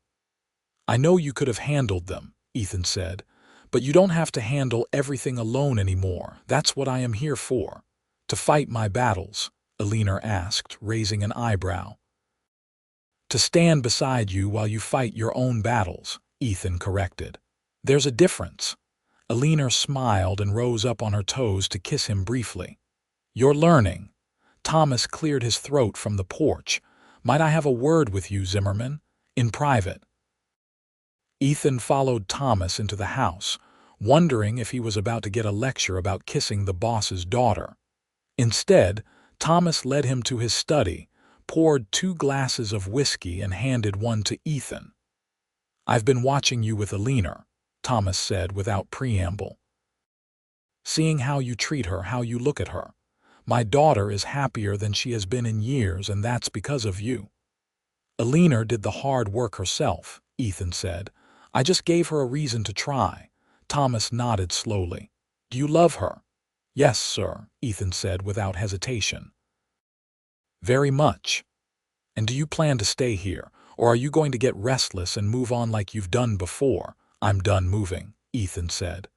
"I know you could have handled them," Ethan said, "but you don't have to handle everything alone anymore. That's what I am here for." "To fight my battles?" Eleanor asked, raising an eyebrow. "To stand beside you while you fight your own battles," Ethan corrected. "There's a difference." Eleanor smiled and rose up on her toes to kiss him briefly. "You're learning." Thomas cleared his throat from the porch. "Might I have a word with you, Zimmerman? In private." Ethan followed Thomas into the house, wondering if he was about to get a lecture about kissing the boss's daughter. Instead, Thomas led him to his study, poured 2 glasses of whiskey and handed one to Ethan. "I've been watching you with Eleanor," Thomas said without preamble. "Seeing how you treat her, how you look at her. My daughter is happier than she has been in years, and that's because of you." "Eleanor did the hard work herself," Ethan said. "I just gave her a reason to try." Thomas nodded slowly. "Do you love her?" "Yes, sir," Ethan said without hesitation. "Very much. And do you plan to stay here, or are you going to get restless and move on like you've done before?" "I'm done moving," Ethan said.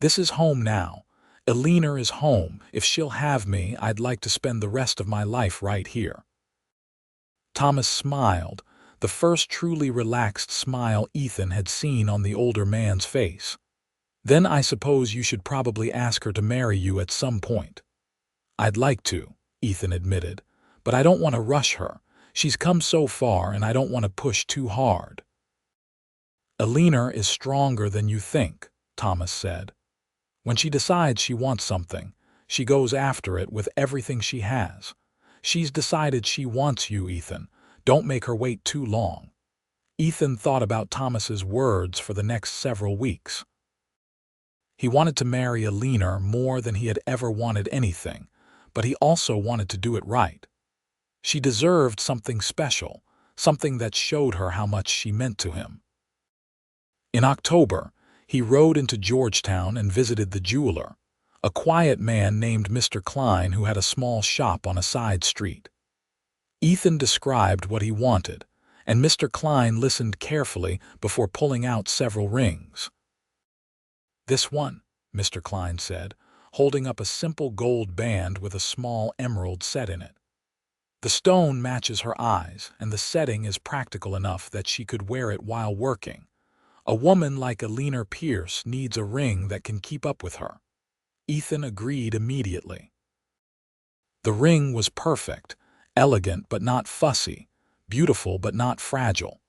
"This is home now. Eleanor is home. If she'll have me, I'd like to spend the rest of my life right here." Thomas smiled, the first truly relaxed smile Ethan had seen on the older man's face. Then I suppose you should probably ask her to marry you at some point. I'd like to, Ethan admitted, but I don't want to rush her. She's come so far and I don't want to push too hard. Eleanor is stronger than you think, Thomas said. When she decides she wants something, she goes after it with everything she has. She's decided she wants you, Ethan. Don't make her wait too long. Ethan thought about Thomas's words for the next several weeks. He wanted to marry Eleanor more than he had ever wanted anything, but he also wanted to do it right. She deserved something special, something that showed her how much she meant to him. In October, he rode into Georgetown and visited the jeweler, a quiet man named Mr. Klein who had a small shop on a side street. Ethan described what he wanted, and Mr. Klein listened carefully before pulling out several rings. "This one," Mr. Klein said, holding up a simple gold band with a small emerald set in it. "The stone matches her eyes, and the setting is practical enough that she could wear it while working. A woman like Eleanor Pierce needs a ring that can keep up with her." Ethan agreed immediately. The ring was perfect, elegant but not fussy, beautiful but not fragile.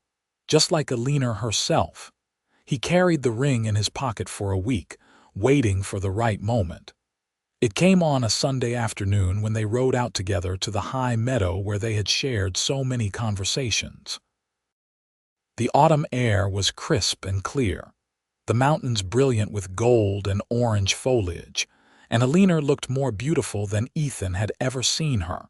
Just like Eleanor herself. He carried the ring in his pocket for a week, waiting for the right moment. It came on a Sunday afternoon when they rode out together to the high meadow where they had shared so many conversations. The autumn air was crisp and clear, the mountains brilliant with gold and orange foliage, and Eleanor looked more beautiful than Ethan had ever seen her.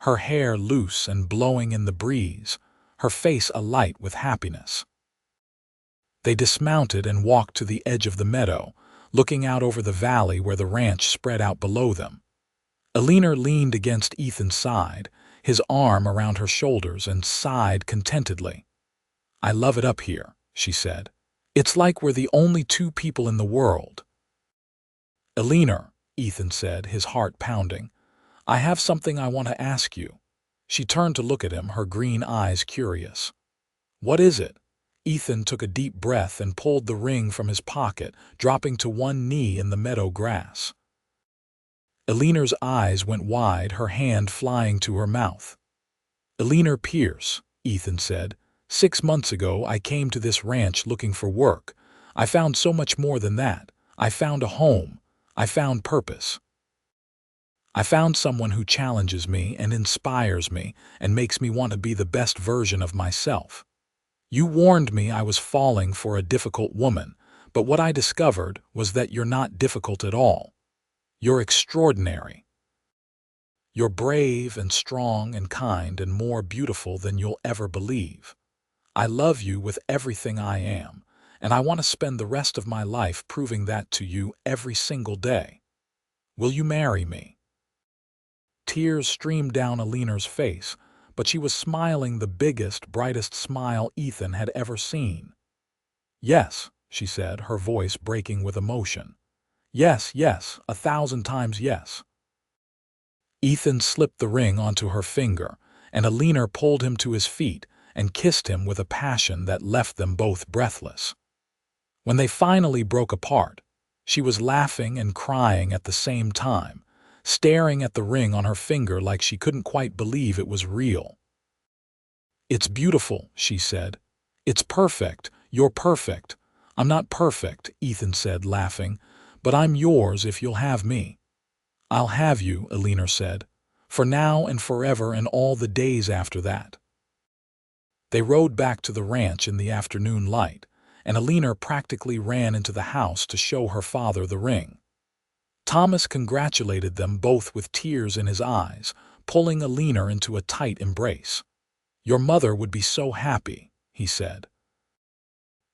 Her hair loose and blowing in the breeze, her face alight with happiness. They dismounted and walked to the edge of the meadow, looking out over the valley where the ranch spread out below them. Eleanor leaned against Ethan's side, his arm around her shoulders, and sighed contentedly. "I love it up here," she said. "It's like we're the only two people in the world." "Eleanor," Ethan said, his heart pounding, "I have something I want to ask you." She turned to look at him, her green eyes curious. "What is it?" Ethan took a deep breath and pulled the ring from his pocket, dropping to one knee in the meadow grass. Eleanor's eyes went wide, her hand flying to her mouth. "Eleanor Pierce," Ethan said, "6 months ago I came to this ranch looking for work. I found so much more than that. I found a home. I found purpose. I found someone who challenges me and inspires me and makes me want to be the best version of myself. You warned me I was falling for a difficult woman, but what I discovered was that you're not difficult at all. You're extraordinary. You're brave and strong and kind and more beautiful than you'll ever believe. I love you with everything I am, and I want to spend the rest of my life proving that to you every single day. Will you marry me?" Tears streamed down Eleanor's face, but she was smiling the biggest, brightest smile Ethan had ever seen. "Yes," she said, her voice breaking with emotion. "Yes, yes, 1,000 times yes." Ethan slipped the ring onto her finger, and Eleanor pulled him to his feet and kissed him with a passion that left them both breathless. When they finally broke apart, she was laughing and crying at the same time, staring at the ring on her finger like she couldn't quite believe it was real. "It's beautiful," she said. "It's perfect. You're perfect." "I'm not perfect," Ethan said, laughing, "but I'm yours if you'll have me." "I'll have you," Eleanor said, "for now and forever and all the days after that." They rode back to the ranch in the afternoon light, and Eleanor practically ran into the house to show her father the ring. Thomas congratulated them both with tears in his eyes, pulling Eleanor into a tight embrace. "Your mother would be so happy," he said.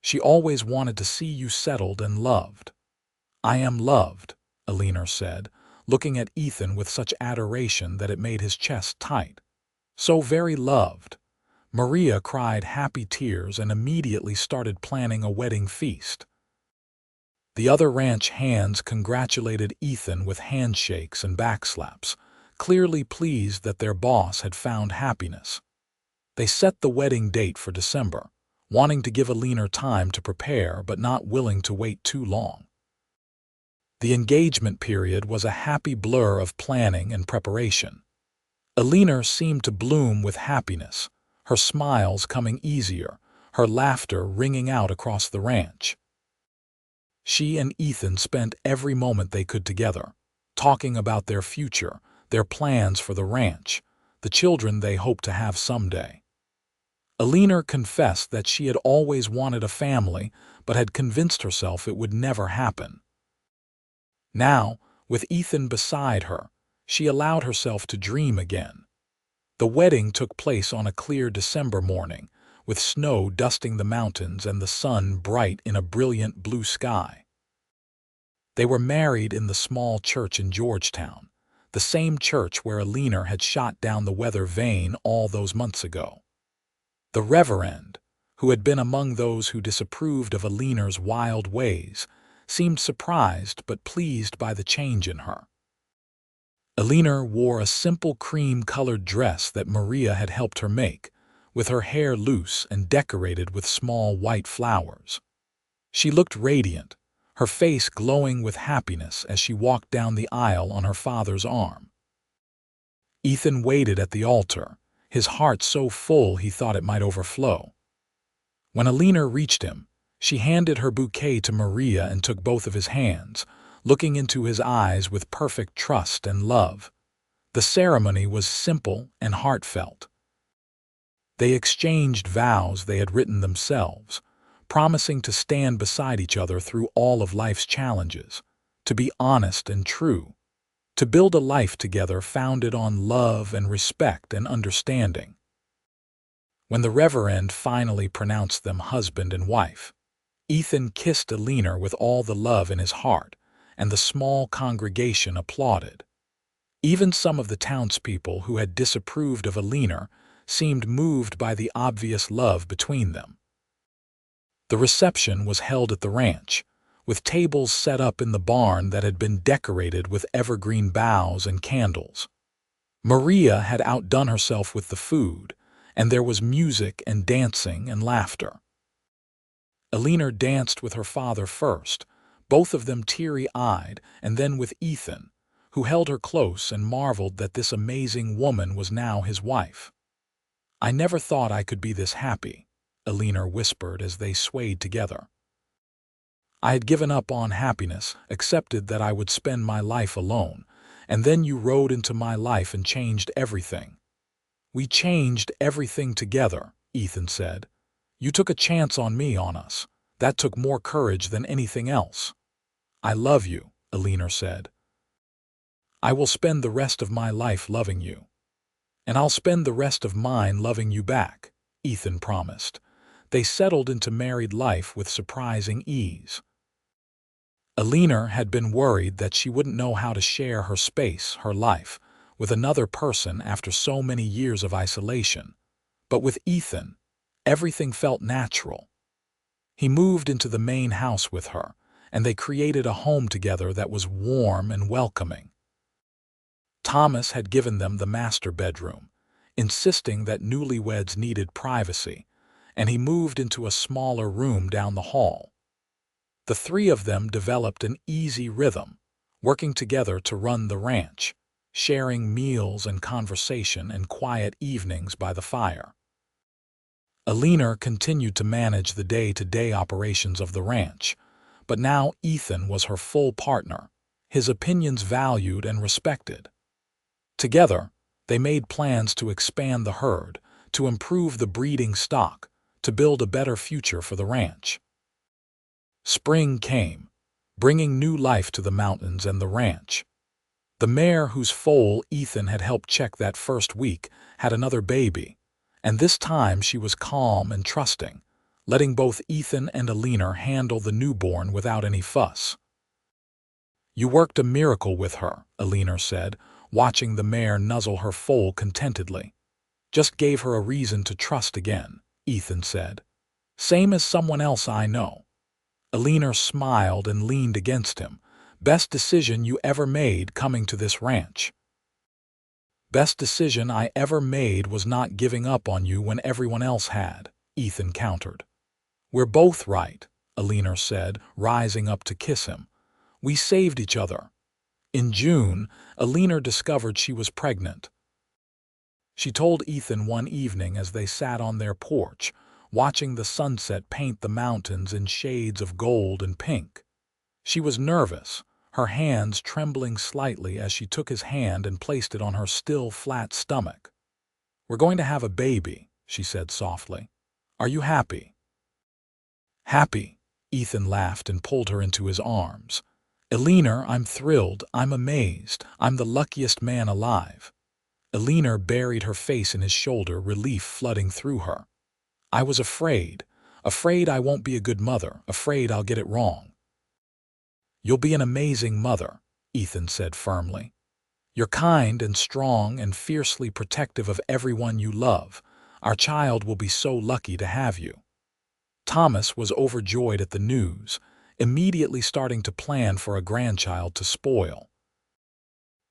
"She always wanted to see you settled and loved." "I am loved," Eleanor said, looking at Ethan with such adoration that it made his chest tight. "So very loved." Maria cried happy tears and immediately started planning a wedding feast. The other ranch hands congratulated Ethan with handshakes and backslaps, clearly pleased that their boss had found happiness. They set the wedding date for December, wanting to give Eleanor time to prepare but not willing to wait too long. The engagement period was a happy blur of planning and preparation. Eleanor seemed to bloom with happiness, her smiles coming easier, her laughter ringing out across the ranch. She and Ethan spent every moment they could together, talking about their future, their plans for the ranch, the children they hoped to have someday. Eleanor confessed that she had always wanted a family, but had convinced herself it would never happen. Now, with Ethan beside her, she allowed herself to dream again. The wedding took place on a clear December morning, with snow dusting the mountains and the sun bright in a brilliant blue sky. They were married in the small church in Georgetown, the same church where Eleanor had shot down the weather vane all those months ago. The Reverend, who had been among those who disapproved of Eleanor's wild ways, seemed surprised but pleased by the change in her. Eleanor wore a simple cream-colored dress that Maria had helped her make, with her hair loose and decorated with small white flowers. She looked radiant, her face glowing with happiness as she walked down the aisle on her father's arm. Ethan waited at the altar, his heart so full he thought it might overflow. When Eleanor reached him, she handed her bouquet to Maria and took both of his hands, looking into his eyes with perfect trust and love. The ceremony was simple and heartfelt. They exchanged vows they had written themselves, promising to stand beside each other through all of life's challenges, to be honest and true, to build a life together founded on love and respect and understanding. When the Reverend finally pronounced them husband and wife, Ethan kissed Eleanor with all the love in his heart, and the small congregation applauded. Even some of the townspeople who had disapproved of Eleanor seemed moved by the obvious love between them. The reception was held at the ranch, with tables set up in the barn that had been decorated with evergreen boughs and candles. Maria had outdone herself with the food, and there was music and dancing and laughter. Eleanor danced with her father first, both of them teary-eyed, and then with Ethan, who held her close and marveled that this amazing woman was now his wife. "I never thought I could be this happy," Eleanor whispered as they swayed together. "I had given up on happiness, accepted that I would spend my life alone, and then you rode into my life and changed everything." "We changed everything together," Ethan said. "You took a chance on me, on us. That took more courage than anything else." "I love you," Eleanor said. "I will spend the rest of my life loving you." "And I'll spend the rest of mine loving you back," Ethan promised. They settled into married life with surprising ease. Eleanor had been worried that she wouldn't know how to share her space, her life, with another person after so many years of isolation. But with Ethan, everything felt natural. He moved into the main house with her, and they created a home together that was warm and welcoming. Thomas had given them the master bedroom, insisting that newlyweds needed privacy, and he moved into a smaller room down the hall. The three of them developed an easy rhythm, working together to run the ranch, sharing meals and conversation and quiet evenings by the fire. Eleanor continued to manage the day-to-day operations of the ranch, but now Ethan was her full partner, his opinions valued and respected. Together, they made plans to expand the herd, to improve the breeding stock, to build a better future for the ranch. Spring came, bringing new life to the mountains and the ranch. The mare whose foal Ethan had helped check that first week had another baby, and this time she was calm and trusting, letting both Ethan and Eleanor handle the newborn without any fuss. "You worked a miracle with her," Eleanor said, watching the mare nuzzle her foal contentedly. "Just gave her a reason to trust again," Ethan said. "Same as someone else I know." Eleanor smiled and leaned against him. "Best decision you ever made coming to this ranch." "Best decision I ever made was not giving up on you when everyone else had," Ethan countered. "We're both right," Eleanor said, rising up to kiss him. We saved each other. In June, Eleanor discovered she was pregnant. She told Ethan one evening as they sat on their porch, watching the sunset paint the mountains in shades of gold and pink. She was nervous, her hands trembling slightly as she took his hand and placed it on her still flat stomach. "We're going to have a baby," she said softly. "Are you happy?" "Happy," Ethan laughed and pulled her into his arms. "Eleanor, I'm thrilled, I'm amazed, I'm the luckiest man alive." Eleanor buried her face in his shoulder, relief flooding through her. "I was afraid I won't be a good mother, afraid I'll get it wrong." "You'll be an amazing mother," Ethan said firmly. "You're kind and strong and fiercely protective of everyone you love. Our child will be so lucky to have you." Thomas was overjoyed at the news, immediately starting to plan for a grandchild to spoil.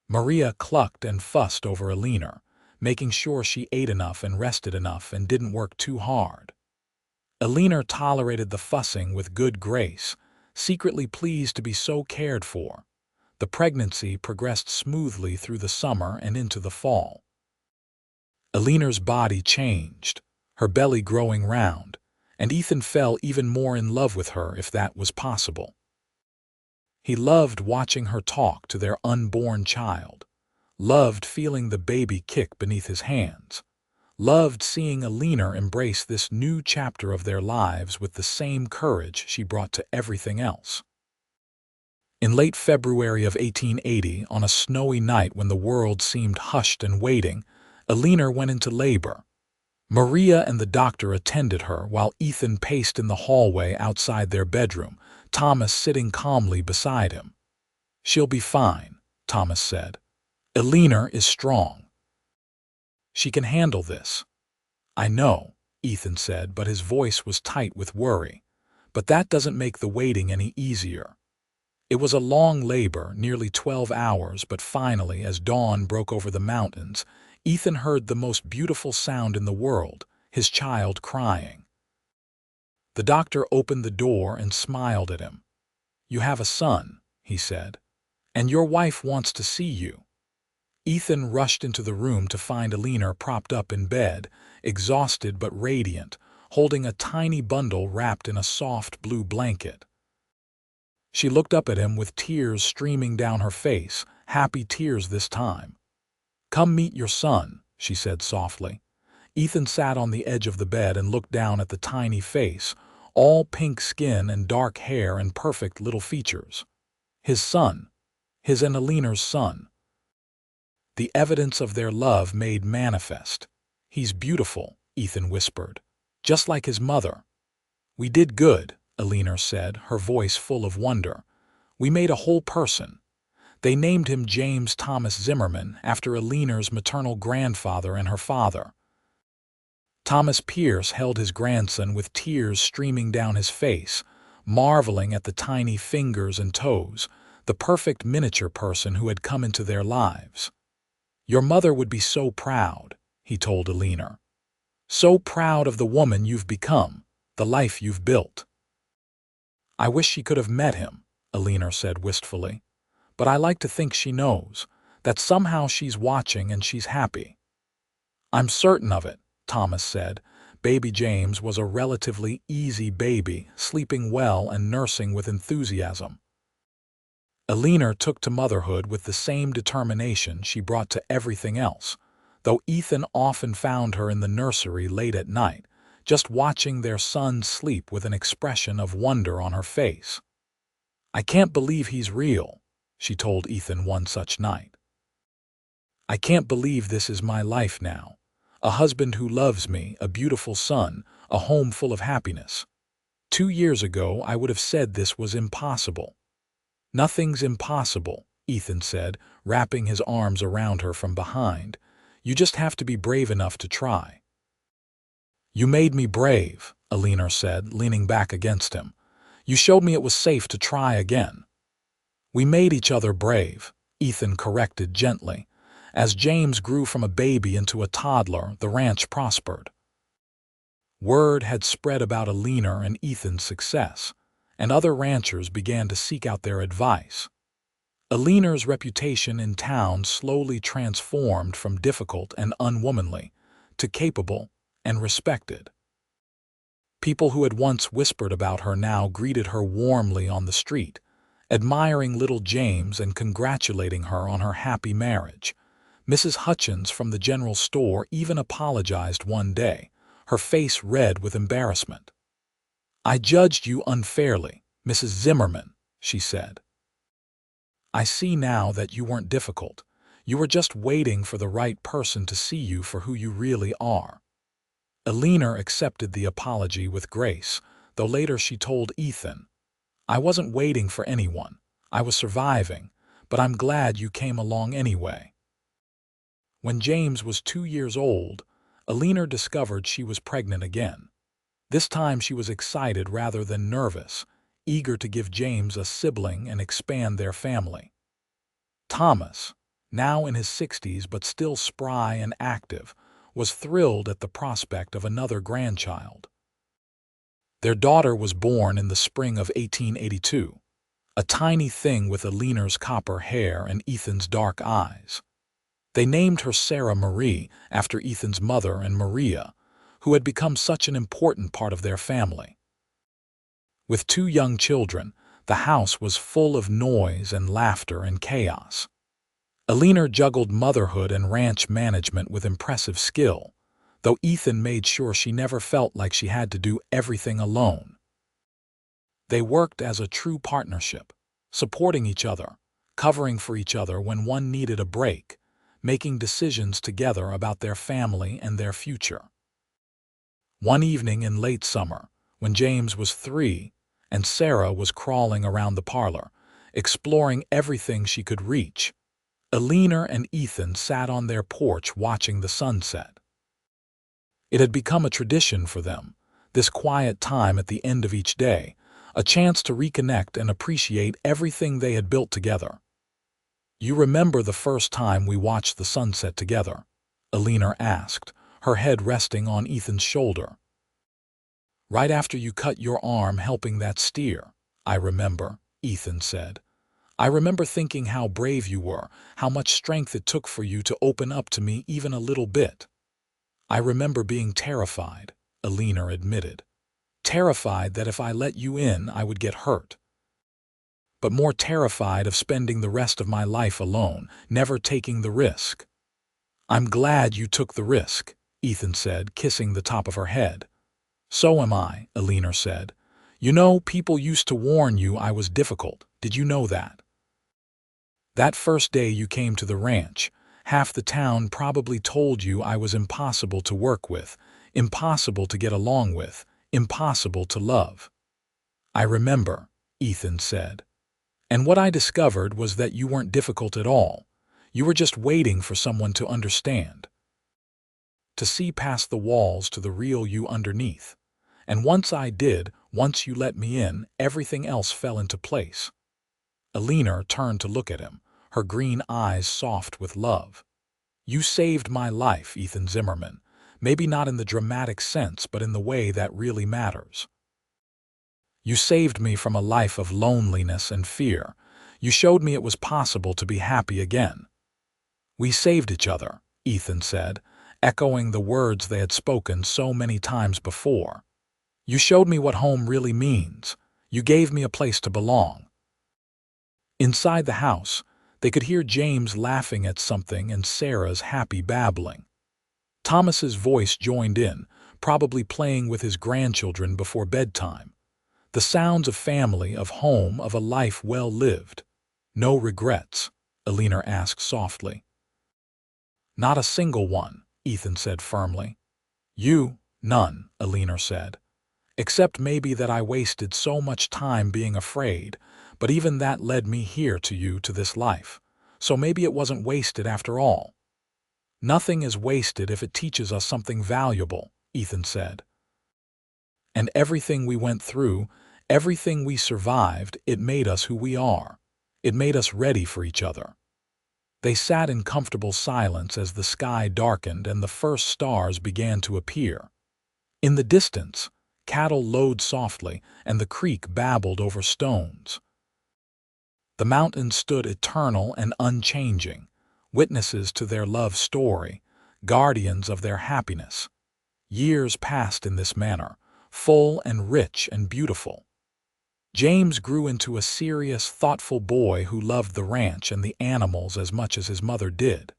Maria clucked and fussed over Eleanor, making sure she ate enough and rested enough and didn't work too hard. Eleanor tolerated the fussing with good grace, secretly pleased to be so cared for. The pregnancy progressed smoothly through the summer and into the fall. Eleanor's body changed, her belly growing round, and Ethan fell even more in love with her if that was possible. He loved watching her talk to their unborn child, loved feeling the baby kick beneath his hands, loved seeing Eleanor embrace this new chapter of their lives with the same courage she brought to everything else. In late February of 1880, on a snowy night when the world seemed hushed and waiting, Eleanor went into labor. Maria and the doctor attended her while Ethan paced in the hallway outside their bedroom, Thomas sitting calmly beside him. "She'll be fine," Thomas said. "Eleanor is strong. She can handle this." "I know," Ethan said, but his voice was tight with worry. "But that doesn't make the waiting any easier." It was a long labor, nearly 12 hours, but finally, as dawn broke over the mountains, Ethan heard the most beautiful sound in the world, his child crying. The doctor opened the door and smiled at him. "You have a son," he said, "and your wife wants to see you." Ethan rushed into the room to find Eleanor propped up in bed, exhausted but radiant, holding a tiny bundle wrapped in a soft blue blanket. She looked up at him with tears streaming down her face, happy tears this time. "Come meet your son," she said softly. Ethan sat on the edge of the bed and looked down at the tiny face, all pink skin and dark hair and perfect little features. His son. His and Eleanor's son. The evidence of their love made manifest. "He's beautiful," Ethan whispered, "just like his mother." "We did good," Eleanor said, her voice full of wonder. "We made a whole person." They named him James Thomas Zimmerman after Eleanor's maternal grandfather and her father. Thomas Pierce held his grandson with tears streaming down his face, marveling at the tiny fingers and toes, the perfect miniature person who had come into their lives. "Your mother would be so proud," he told Eleanor. "So proud of the woman you've become, the life you've built." "I wish she could have met him," Eleanor said wistfully. "But I like to think she knows, that somehow she's watching and she's happy." "I'm certain of it," Thomas said. Baby James was a relatively easy baby, sleeping well and nursing with enthusiasm. Eleanor took to motherhood with the same determination she brought to everything else, though Ethan often found her in the nursery late at night, just watching their son sleep with an expression of wonder on her face. "I can't believe he's real," she told Ethan one such night. "I can't believe this is my life now. A husband who loves me, a beautiful son, a home full of happiness. 2 years ago I would have said this was impossible." "Nothing's impossible," Ethan said, wrapping his arms around her from behind. "You just have to be brave enough to try." "You made me brave," Eleanor said, leaning back against him. "You showed me it was safe to try again." "We made each other brave," Ethan corrected gently. As James grew from a baby into a toddler, the ranch prospered. Word had spread about Eleanor and Ethan's success. and other ranchers began to seek out their advice. Eleanor's reputation in town slowly transformed from difficult and unwomanly to capable and respected. People who had once whispered about her now greeted her warmly on the street, admiring little James and congratulating her on her happy marriage. Mrs. Hutchins from the general store even apologized one day, her face red with embarrassment. "I judged you unfairly, Mrs. Zimmerman," she said. "I see now that you weren't difficult. You were just waiting for the right person to see you for who you really are." Eleanor accepted the apology with grace, though later she told Ethan, "I wasn't waiting for anyone. I was surviving, but I'm glad you came along anyway." When James was 2 years old, Eleanor discovered she was pregnant again. This time she was excited rather than nervous, eager to give James a sibling and expand their family. Thomas, now in his 60s but still spry and active, was thrilled at the prospect of another grandchild. Their daughter was born in the spring of 1882, a tiny thing with Eleanor's copper hair and Ethan's dark eyes. They named her Sarah Marie after Ethan's mother and Maria, who had become such an important part of their family. With 2 young children, the house was full of noise and laughter and chaos. Eleanor juggled motherhood and ranch management with impressive skill, though Ethan made sure she never felt like she had to do everything alone. They worked as a true partnership, supporting each other, covering for each other when one needed a break, making decisions together about their family and their future. One evening in late summer, when James was 3 and Sarah was crawling around the parlor, exploring everything she could reach, Eleanor and Ethan sat on their porch watching the sunset. It had become a tradition for them, this quiet time at the end of each day, a chance to reconnect and appreciate everything they had built together. "You remember the first time we watched the sunset together?" Eleanor asked, her head resting on Ethan's shoulder. "Right after you cut your arm helping that steer, I remember," Ethan said. "I remember thinking how brave you were, how much strength it took for you to open up to me even a little bit." "I remember being terrified," Eleanor admitted. "Terrified that if I let you in, I would get hurt. But more terrified of spending the rest of my life alone, never taking the risk." "I'm glad you took the risk," Ethan said, kissing the top of her head. "So am I," Eleanor said. "You know, people used to warn you I was difficult. Did you know that? That first day you came to the ranch, half the town probably told you I was impossible to work with, impossible to get along with, impossible to love." "I remember," Ethan said. "And what I discovered was that you weren't difficult at all. You were just waiting for someone to understand, to see past the walls to the real you underneath. And once I did, once you let me in, everything else fell into place." Eleanor turned to look at him, her green eyes soft with love. "You saved my life, Ethan Zimmerman. Maybe not in the dramatic sense, but in the way that really matters. You saved me from a life of loneliness and fear. You showed me it was possible to be happy again." "We saved each other," Ethan said, echoing the words they had spoken so many times before. "You showed me what home really means. You gave me a place to belong." Inside the house, they could hear James laughing at something and Sarah's happy babbling. Thomas's voice joined in, probably playing with his grandchildren before bedtime. The sounds of family, of home, of a life well lived. "No regrets?" Eleanor asked softly. "Not a single one," Ethan said firmly. None," Eleanor said. "Except maybe that I wasted so much time being afraid, but even that led me here to you, to this life. So maybe it wasn't wasted after all." "Nothing is wasted if it teaches us something valuable," Ethan said. "And everything we went through, everything we survived, it made us who we are. It made us ready for each other." They sat in comfortable silence as the sky darkened and the first stars began to appear. In the distance, cattle lowed softly, and the creek babbled over stones. The mountains stood eternal and unchanging, witnesses to their love story, guardians of their happiness. Years passed in this manner, full and rich and beautiful. James grew into a serious, thoughtful boy who loved the ranch and the animals as much as his mother did.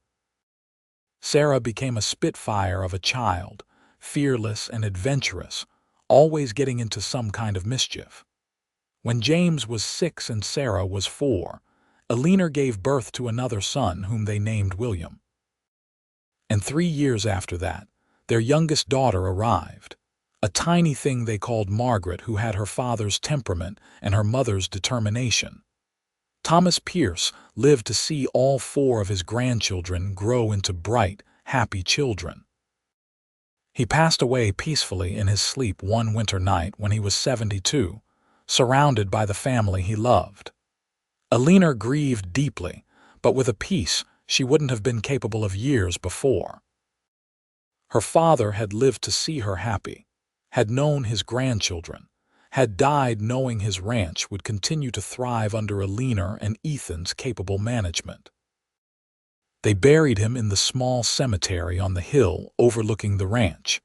Sarah became a spitfire of a child, fearless and adventurous, always getting into some kind of mischief. When James was 6 and Sarah was 4, Eleanor gave birth to another son whom they named William. And 3 years after that, their youngest daughter arrived, a tiny thing they called Margaret, who had her father's temperament and her mother's determination. Thomas Pierce lived to see all 4 of his grandchildren grow into bright, happy children. He passed away peacefully in his sleep one winter night when he was 72, surrounded by the family he loved. Eleanor grieved deeply, but with a peace she wouldn't have been capable of years before. Her father had lived to see her happy, had known his grandchildren, had died knowing his ranch would continue to thrive under Eleanor and Ethan's capable management. They buried him in the small cemetery on the hill overlooking the ranch,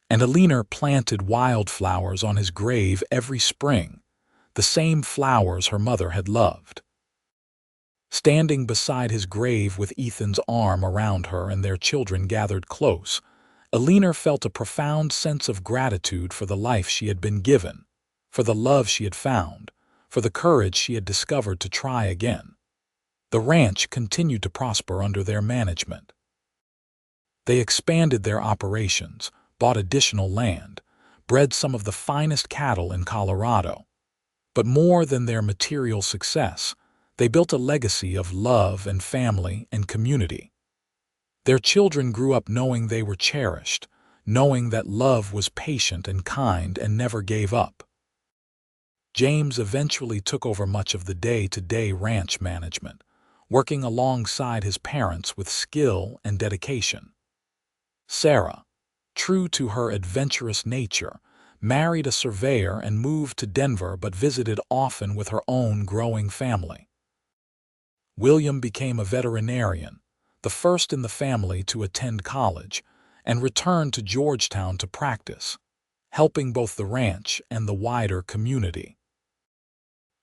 and Eleanor planted wildflowers on his grave every spring, the same flowers her mother had loved. Standing beside his grave with Ethan's arm around her and their children gathered close, Eleanor felt a profound sense of gratitude for the life she had been given, for the love she had found, for the courage she had discovered to try again. The ranch continued to prosper under their management. They expanded their operations, bought additional land, bred some of the finest cattle in Colorado. But more than their material success, they built a legacy of love and family and community. Their children grew up knowing they were cherished, knowing that love was patient and kind and never gave up. James eventually took over much of the day-to-day ranch management, working alongside his parents with skill and dedication. Sarah, true to her adventurous nature, married a surveyor and moved to Denver but visited often with her own growing family. William became a veterinarian, the first in the family to attend college, and returned to Georgetown to practice, helping both the ranch and the wider community.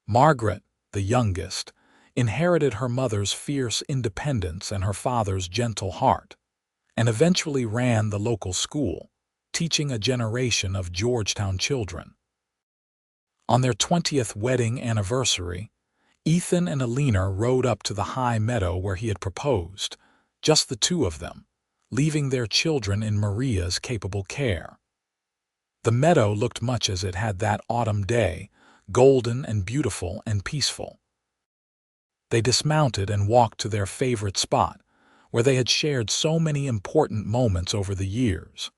Margaret, the youngest, inherited her mother's fierce independence and her father's gentle heart, and eventually ran the local school, teaching a generation of Georgetown children. On their 20th wedding anniversary, Ethan and Eleanor rode up to the high meadow where he had proposed, just the two of them, leaving their children in Maria's capable care. The meadow looked much as it had that autumn day, golden and beautiful and peaceful. They dismounted and walked to their favorite spot, where they had shared so many important moments over the years.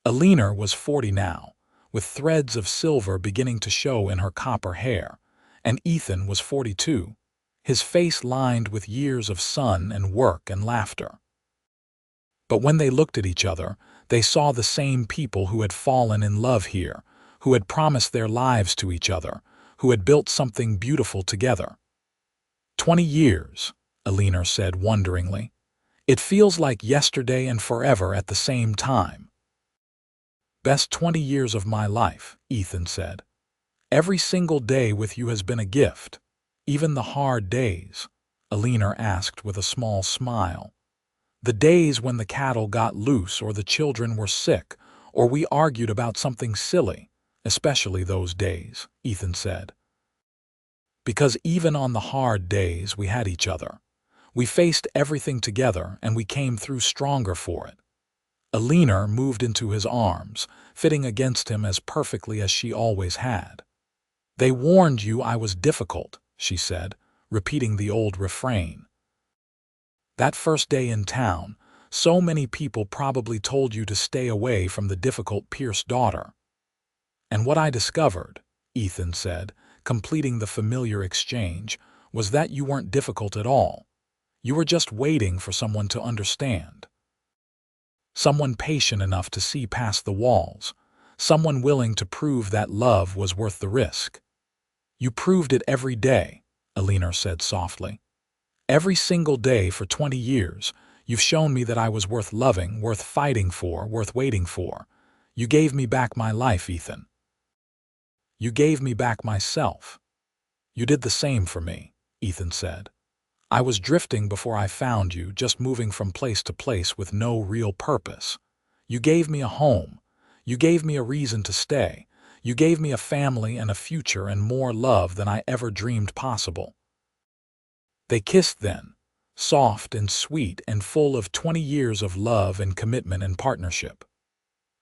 Eleanor was 40 now, with threads of silver beginning to show in her copper hair, and Ethan was 42, his face lined with years of sun and work and laughter. But when they looked at each other, they saw the same people who had fallen in love here, who had promised their lives to each other, who had built something beautiful together. 20 years, Eleanor said wonderingly. It feels like yesterday and forever at the same time. Best 20 years of my life, Ethan said. Every single day with you has been a gift. Even the hard days, Eleanor asked with a small smile. The days when the cattle got loose or the children were sick or we argued about something silly, especially those days, Ethan said. Because even on the hard days we had each other. We faced everything together and we came through stronger for it. Eleanor moved into his arms, fitting against him as perfectly as she always had. They warned you I was difficult, she said, repeating the old refrain. That first day in town, so many people probably told you to stay away from the difficult Pierce daughter. And what I discovered, Ethan said, completing the familiar exchange, was that you weren't difficult at all. You were just waiting for someone to understand. Someone patient enough to see past the walls, someone willing to prove that love was worth the risk. You proved it every day, Eleanor said softly. Every single day for 20 years, you've shown me that I was worth loving, worth fighting for, worth waiting for. You gave me back my life, Ethan. You gave me back myself. You did the same for me, Ethan said. I was drifting before I found you, just moving from place to place with no real purpose. You gave me a home. You gave me a reason to stay. You gave me a family and a future and more love than I ever dreamed possible. They kissed then, soft and sweet and full of 20 years of love and commitment and partnership.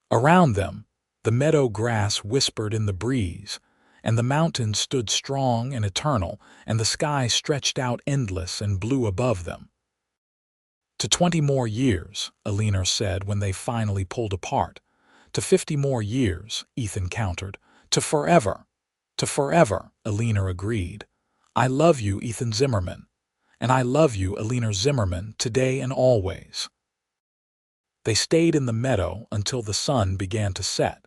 Around them, the meadow grass whispered in the breeze, and the mountains stood strong and eternal, and the sky stretched out endless and blue above them. To 20 more years, Eleanor said when they finally pulled apart. To 50 more years, Ethan countered. To forever. To forever, Eleanor agreed. I love you, Ethan Zimmerman. And I love you, Eleanor Zimmerman, today and always. They stayed in the meadow until the sun began to set,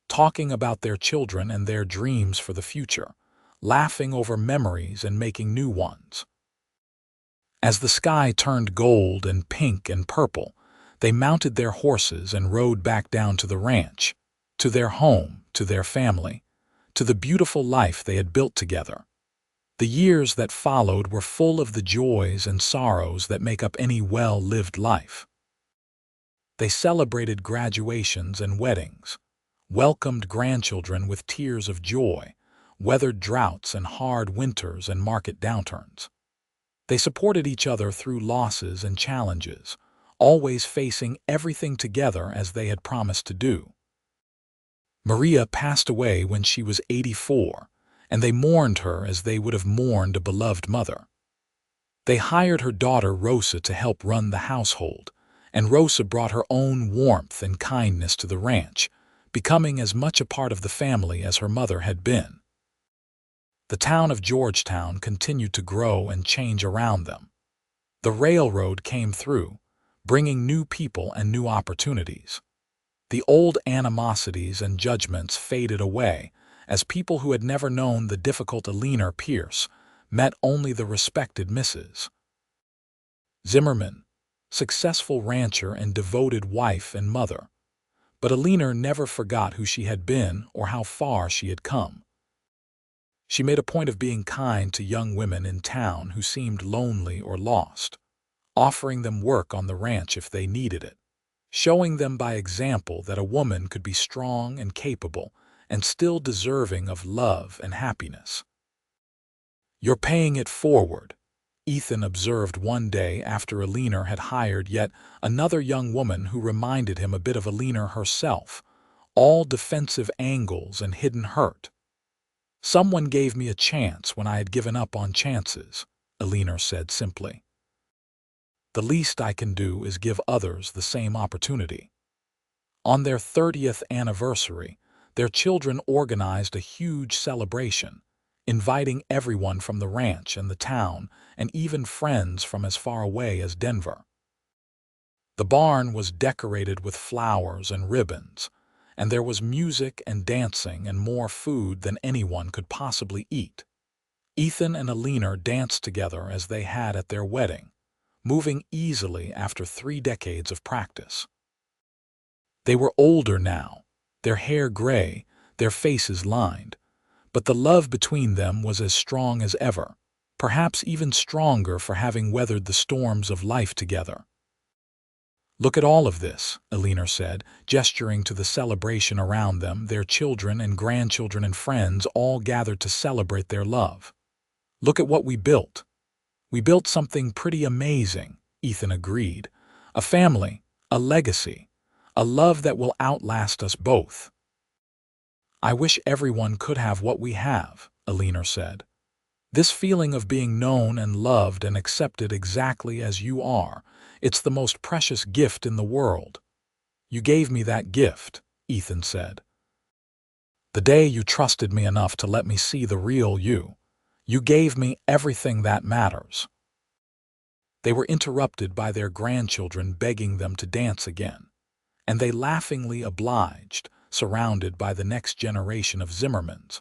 talking about their children and their dreams for the future, laughing over memories and making new ones. As the sky turned gold and pink and purple, they mounted their horses and rode back down to the ranch, to their home, to their family, to the beautiful life they had built together. The years that followed were full of the joys and sorrows that make up any well-lived life. They celebrated graduations and weddings, welcomed grandchildren with tears of joy, weathered droughts and hard winters and market downturns. They supported each other through losses and challenges, always facing everything together as they had promised to do. Maria passed away when she was 84, and they mourned her as they would have mourned a beloved mother. They hired her daughter Rosa to help run the household, and Rosa brought her own warmth and kindness to the ranch, becoming as much a part of the family as her mother had been. The town of Georgetown continued to grow and change around them. The railroad came through, bringing new people and new opportunities. The old animosities and judgments faded away as people who had never known the difficult Eleanor Pierce met only the respected Mrs. Zimmerman, successful rancher and devoted wife and mother. But Eleanor never forgot who she had been or how far she had come. She made a point of being kind to young women in town who seemed lonely or lost, offering them work on the ranch if they needed it, showing them by example that a woman could be strong and capable and still deserving of love and happiness. "You're paying it forward," Ethan observed one day after Eleanor had hired yet another young woman who reminded him a bit of Eleanor herself, all defensive angles and hidden hurt. "Someone gave me a chance when I had given up on chances," Eleanor said simply. "The least I can do is give others the same opportunity." On their 30th anniversary, their children organized a huge celebration, inviting everyone from the ranch and the town, and even friends from as far away as Denver. The barn was decorated with flowers and ribbons, and there was music and dancing and more food than anyone could possibly eat. Ethan and Eleanor danced together as they had at their wedding, moving easily after 3 decades of practice. They were older now, their hair gray, their faces lined, but the love between them was as strong as ever, perhaps even stronger for having weathered the storms of life together. "Look at all of this," Eleanor said, gesturing to the celebration around them, their children and grandchildren and friends all gathered to celebrate their love. "Look at what we built." "We built something pretty amazing," Ethan agreed. "A family, a legacy, a love that will outlast us both." "I wish everyone could have what we have," Eleanor said. "This feeling of being known and loved and accepted exactly as you are, it's the most precious gift in the world." "You gave me that gift," Ethan said. "The day you trusted me enough to let me see the real you. You gave me everything that matters." They were interrupted by their grandchildren begging them to dance again, and they laughingly obliged, surrounded by the next generation of Zimmermans,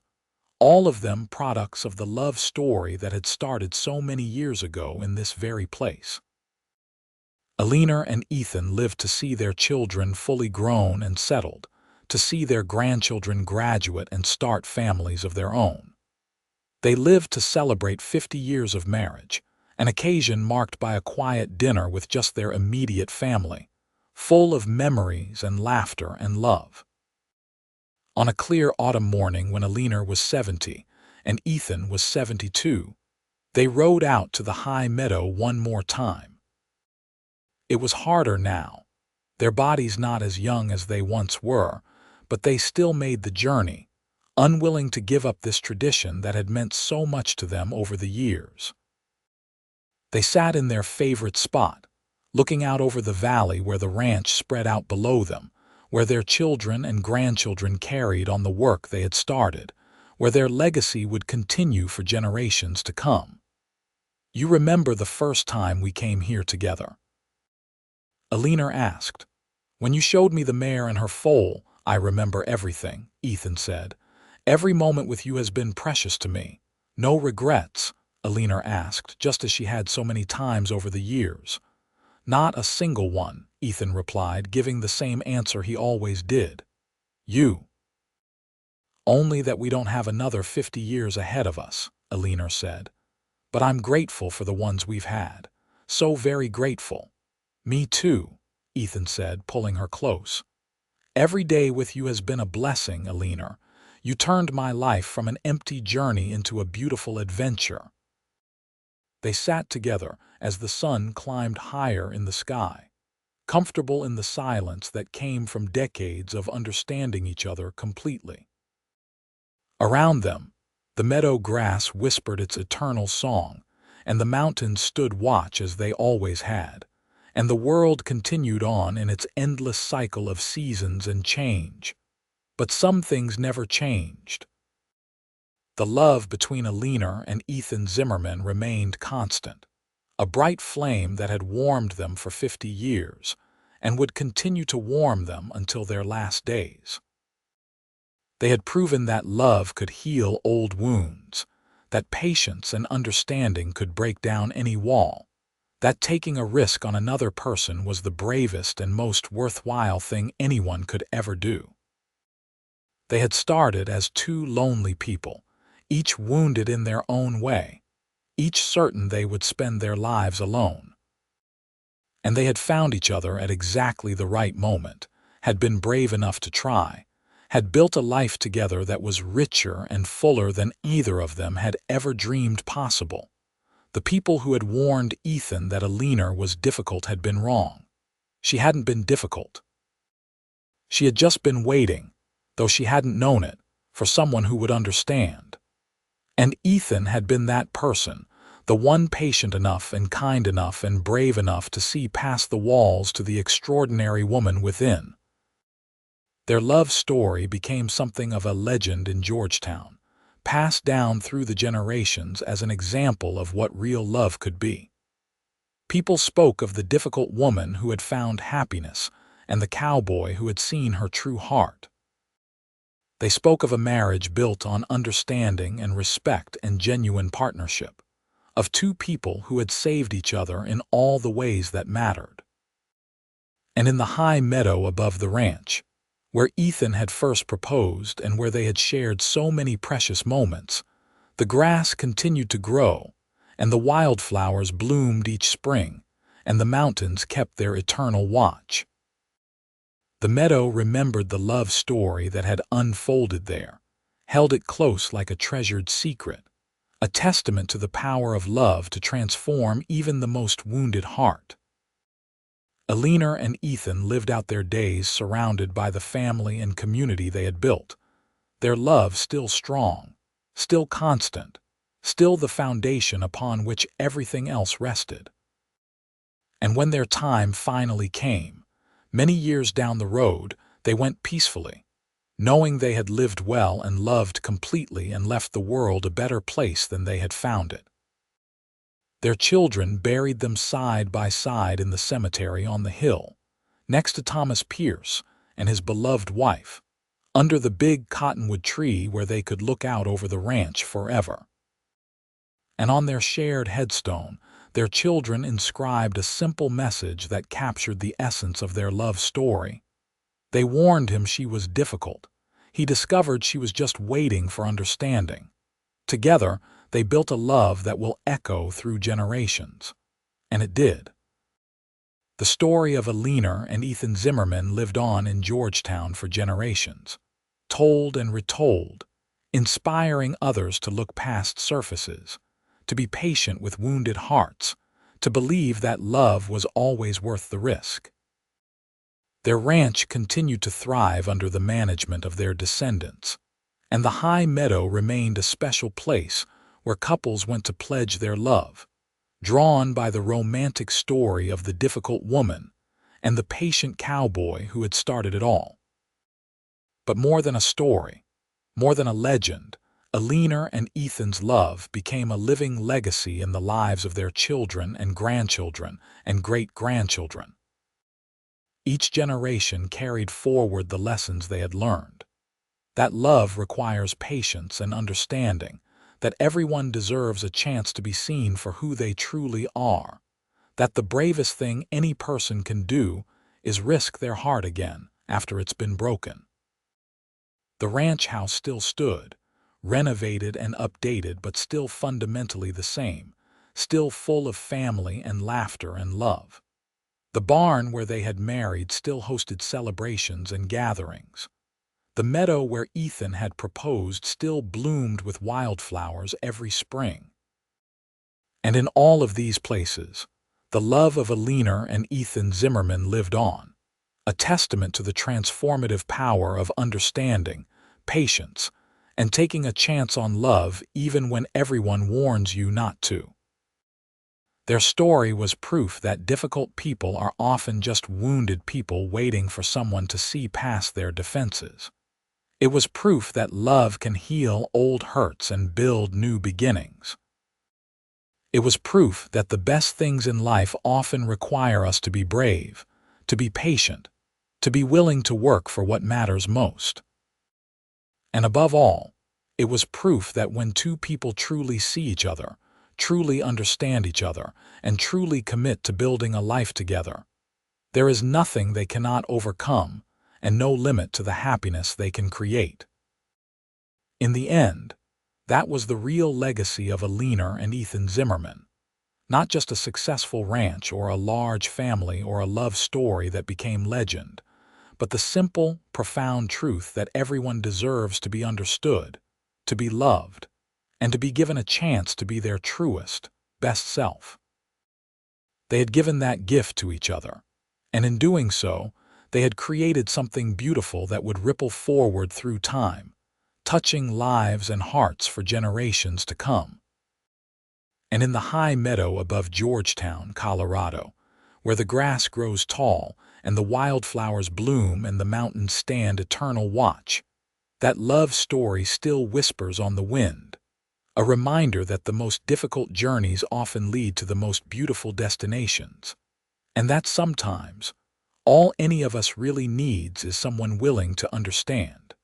all of them products of the love story that had started so many years ago in this very place. Eleanor and Ethan lived to see their children fully grown and settled, to see their grandchildren graduate and start families of their own. They lived to celebrate 50 years of marriage, an occasion marked by a quiet dinner with just their immediate family, full of memories and laughter and love. On a clear autumn morning when Eleanor was 70 and Ethan was 72, they rode out to the high meadow one more time. It was harder now, their bodies not as young as they once were, but they still made the journey, unwilling to give up this tradition that had meant so much to them over the years. They sat in their favorite spot, looking out over the valley where the ranch spread out below them, where their children and grandchildren carried on the work they had started, where their legacy would continue for generations to come. "You remember the first time we came here together?" Eleanor asked. "When you showed me the mare and her foal, I remember everything," Ethan said. "Every moment with you has been precious to me." "No regrets?" Eleanor asked, just as she had so many times over the years. "Not a single one," Ethan replied, giving the same answer he always did. "You." "Only that we don't have another 50 years ahead of us," Eleanor said. "But I'm grateful for the ones we've had. So very grateful." "Me too," Ethan said, pulling her close. "Every day with you has been a blessing, Eleanor. You turned my life from an empty journey into a beautiful adventure." They sat together as the sun climbed higher in the sky, comfortable in the silence that came from decades of understanding each other completely. Around them, the meadow grass whispered its eternal song, and the mountains stood watch as they always had, and the world continued on in its endless cycle of seasons and change. But some things never changed. The love between Eleanor and Ethan Zimmerman remained constant, a bright flame that had warmed them for 50 years and would continue to warm them until their last days. They had proven that love could heal old wounds, that patience and understanding could break down any wall, that taking a risk on another person was the bravest and most worthwhile thing anyone could ever do. They had started as two lonely people, each wounded in their own way, each certain they would spend their lives alone. And they had found each other at exactly the right moment, had been brave enough to try, had built a life together that was richer and fuller than either of them had ever dreamed possible. The people who had warned Ethan that Eleanor was difficult had been wrong. She hadn't been difficult. She had just been waiting, though she hadn't known it, for someone who would understand. And Ethan had been that person, the one patient enough and kind enough and brave enough to see past the walls to the extraordinary woman within. Their love story became something of a legend in Georgetown, passed down through the generations as an example of what real love could be. People spoke of the difficult woman who had found happiness and the cowboy who had seen her true heart. They spoke of a marriage built on understanding and respect and genuine partnership, of two people who had saved each other in all the ways that mattered. And in the high meadow above the ranch, where Ethan had first proposed and where they had shared so many precious moments, the grass continued to grow, and the wildflowers bloomed each spring, and the mountains kept their eternal watch. The meadow remembered the love story that had unfolded there, held it close like a treasured secret, a testament to the power of love to transform even the most wounded heart. Eleanor and Ethan lived out their days surrounded by the family and community they had built, their love still strong, still constant, still the foundation upon which everything else rested. And when their time finally came, many years down the road, they went peacefully, knowing they had lived well and loved completely and left the world a better place than they had found it. Their children buried them side by side in the cemetery on the hill, next to Thomas Pierce and his beloved wife, under the big cottonwood tree where they could look out over the ranch forever. And on their shared headstone, their children inscribed a simple message that captured the essence of their love story. They warned him she was difficult. He discovered she was just waiting for understanding. Together, they built a love that will echo through generations. And it did. The story of Eleanor and Ethan Zimmerman lived on in Georgetown for generations, told and retold, inspiring others to look past surfaces, to be patient with wounded hearts, to believe that love was always worth the risk. Their ranch continued to thrive under the management of their descendants, and the high meadow remained a special place where couples went to pledge their love, drawn by the romantic story of the difficult woman and the patient cowboy who had started it all. But more than a story, more than a legend, Eleanor and Ethan's love became a living legacy in the lives of their children and grandchildren and great-grandchildren. Each generation carried forward the lessons they had learned. That love requires patience and understanding, that everyone deserves a chance to be seen for who they truly are, that the bravest thing any person can do is risk their heart again after it's been broken. The ranch house still stood, renovated and updated, but still fundamentally the same, still full of family and laughter and love. The barn where they had married still hosted celebrations and gatherings. The meadow where Ethan had proposed still bloomed with wildflowers every spring. And in all of these places, the love of Eleanor and Ethan Zimmerman lived on, a testament to the transformative power of understanding, patience, and taking a chance on love even when everyone warns you not to. Their story was proof that difficult people are often just wounded people waiting for someone to see past their defenses. It was proof that love can heal old hurts and build new beginnings. It was proof that the best things in life often require us to be brave, to be patient, to be willing to work for what matters most. And above all, it was proof that when two people truly see each other, truly understand each other, and truly commit to building a life together, there is nothing they cannot overcome and no limit to the happiness they can create. In the end, that was the real legacy of Eleanor and Ethan Zimmerman. Not just a successful ranch or a large family or a love story that became legend, but the simple, profound truth that everyone deserves to be understood, to be loved, and to be given a chance to be their truest, best self. They had given that gift to each other, and in doing so, they had created something beautiful that would ripple forward through time, touching lives and hearts for generations to come. And in the high meadow above Georgetown, Colorado, where the grass grows tall and the wildflowers bloom and the mountains stand eternal watch, that love story still whispers on the wind, a reminder that the most difficult journeys often lead to the most beautiful destinations, and that sometimes all any of us really needs is someone willing to understand.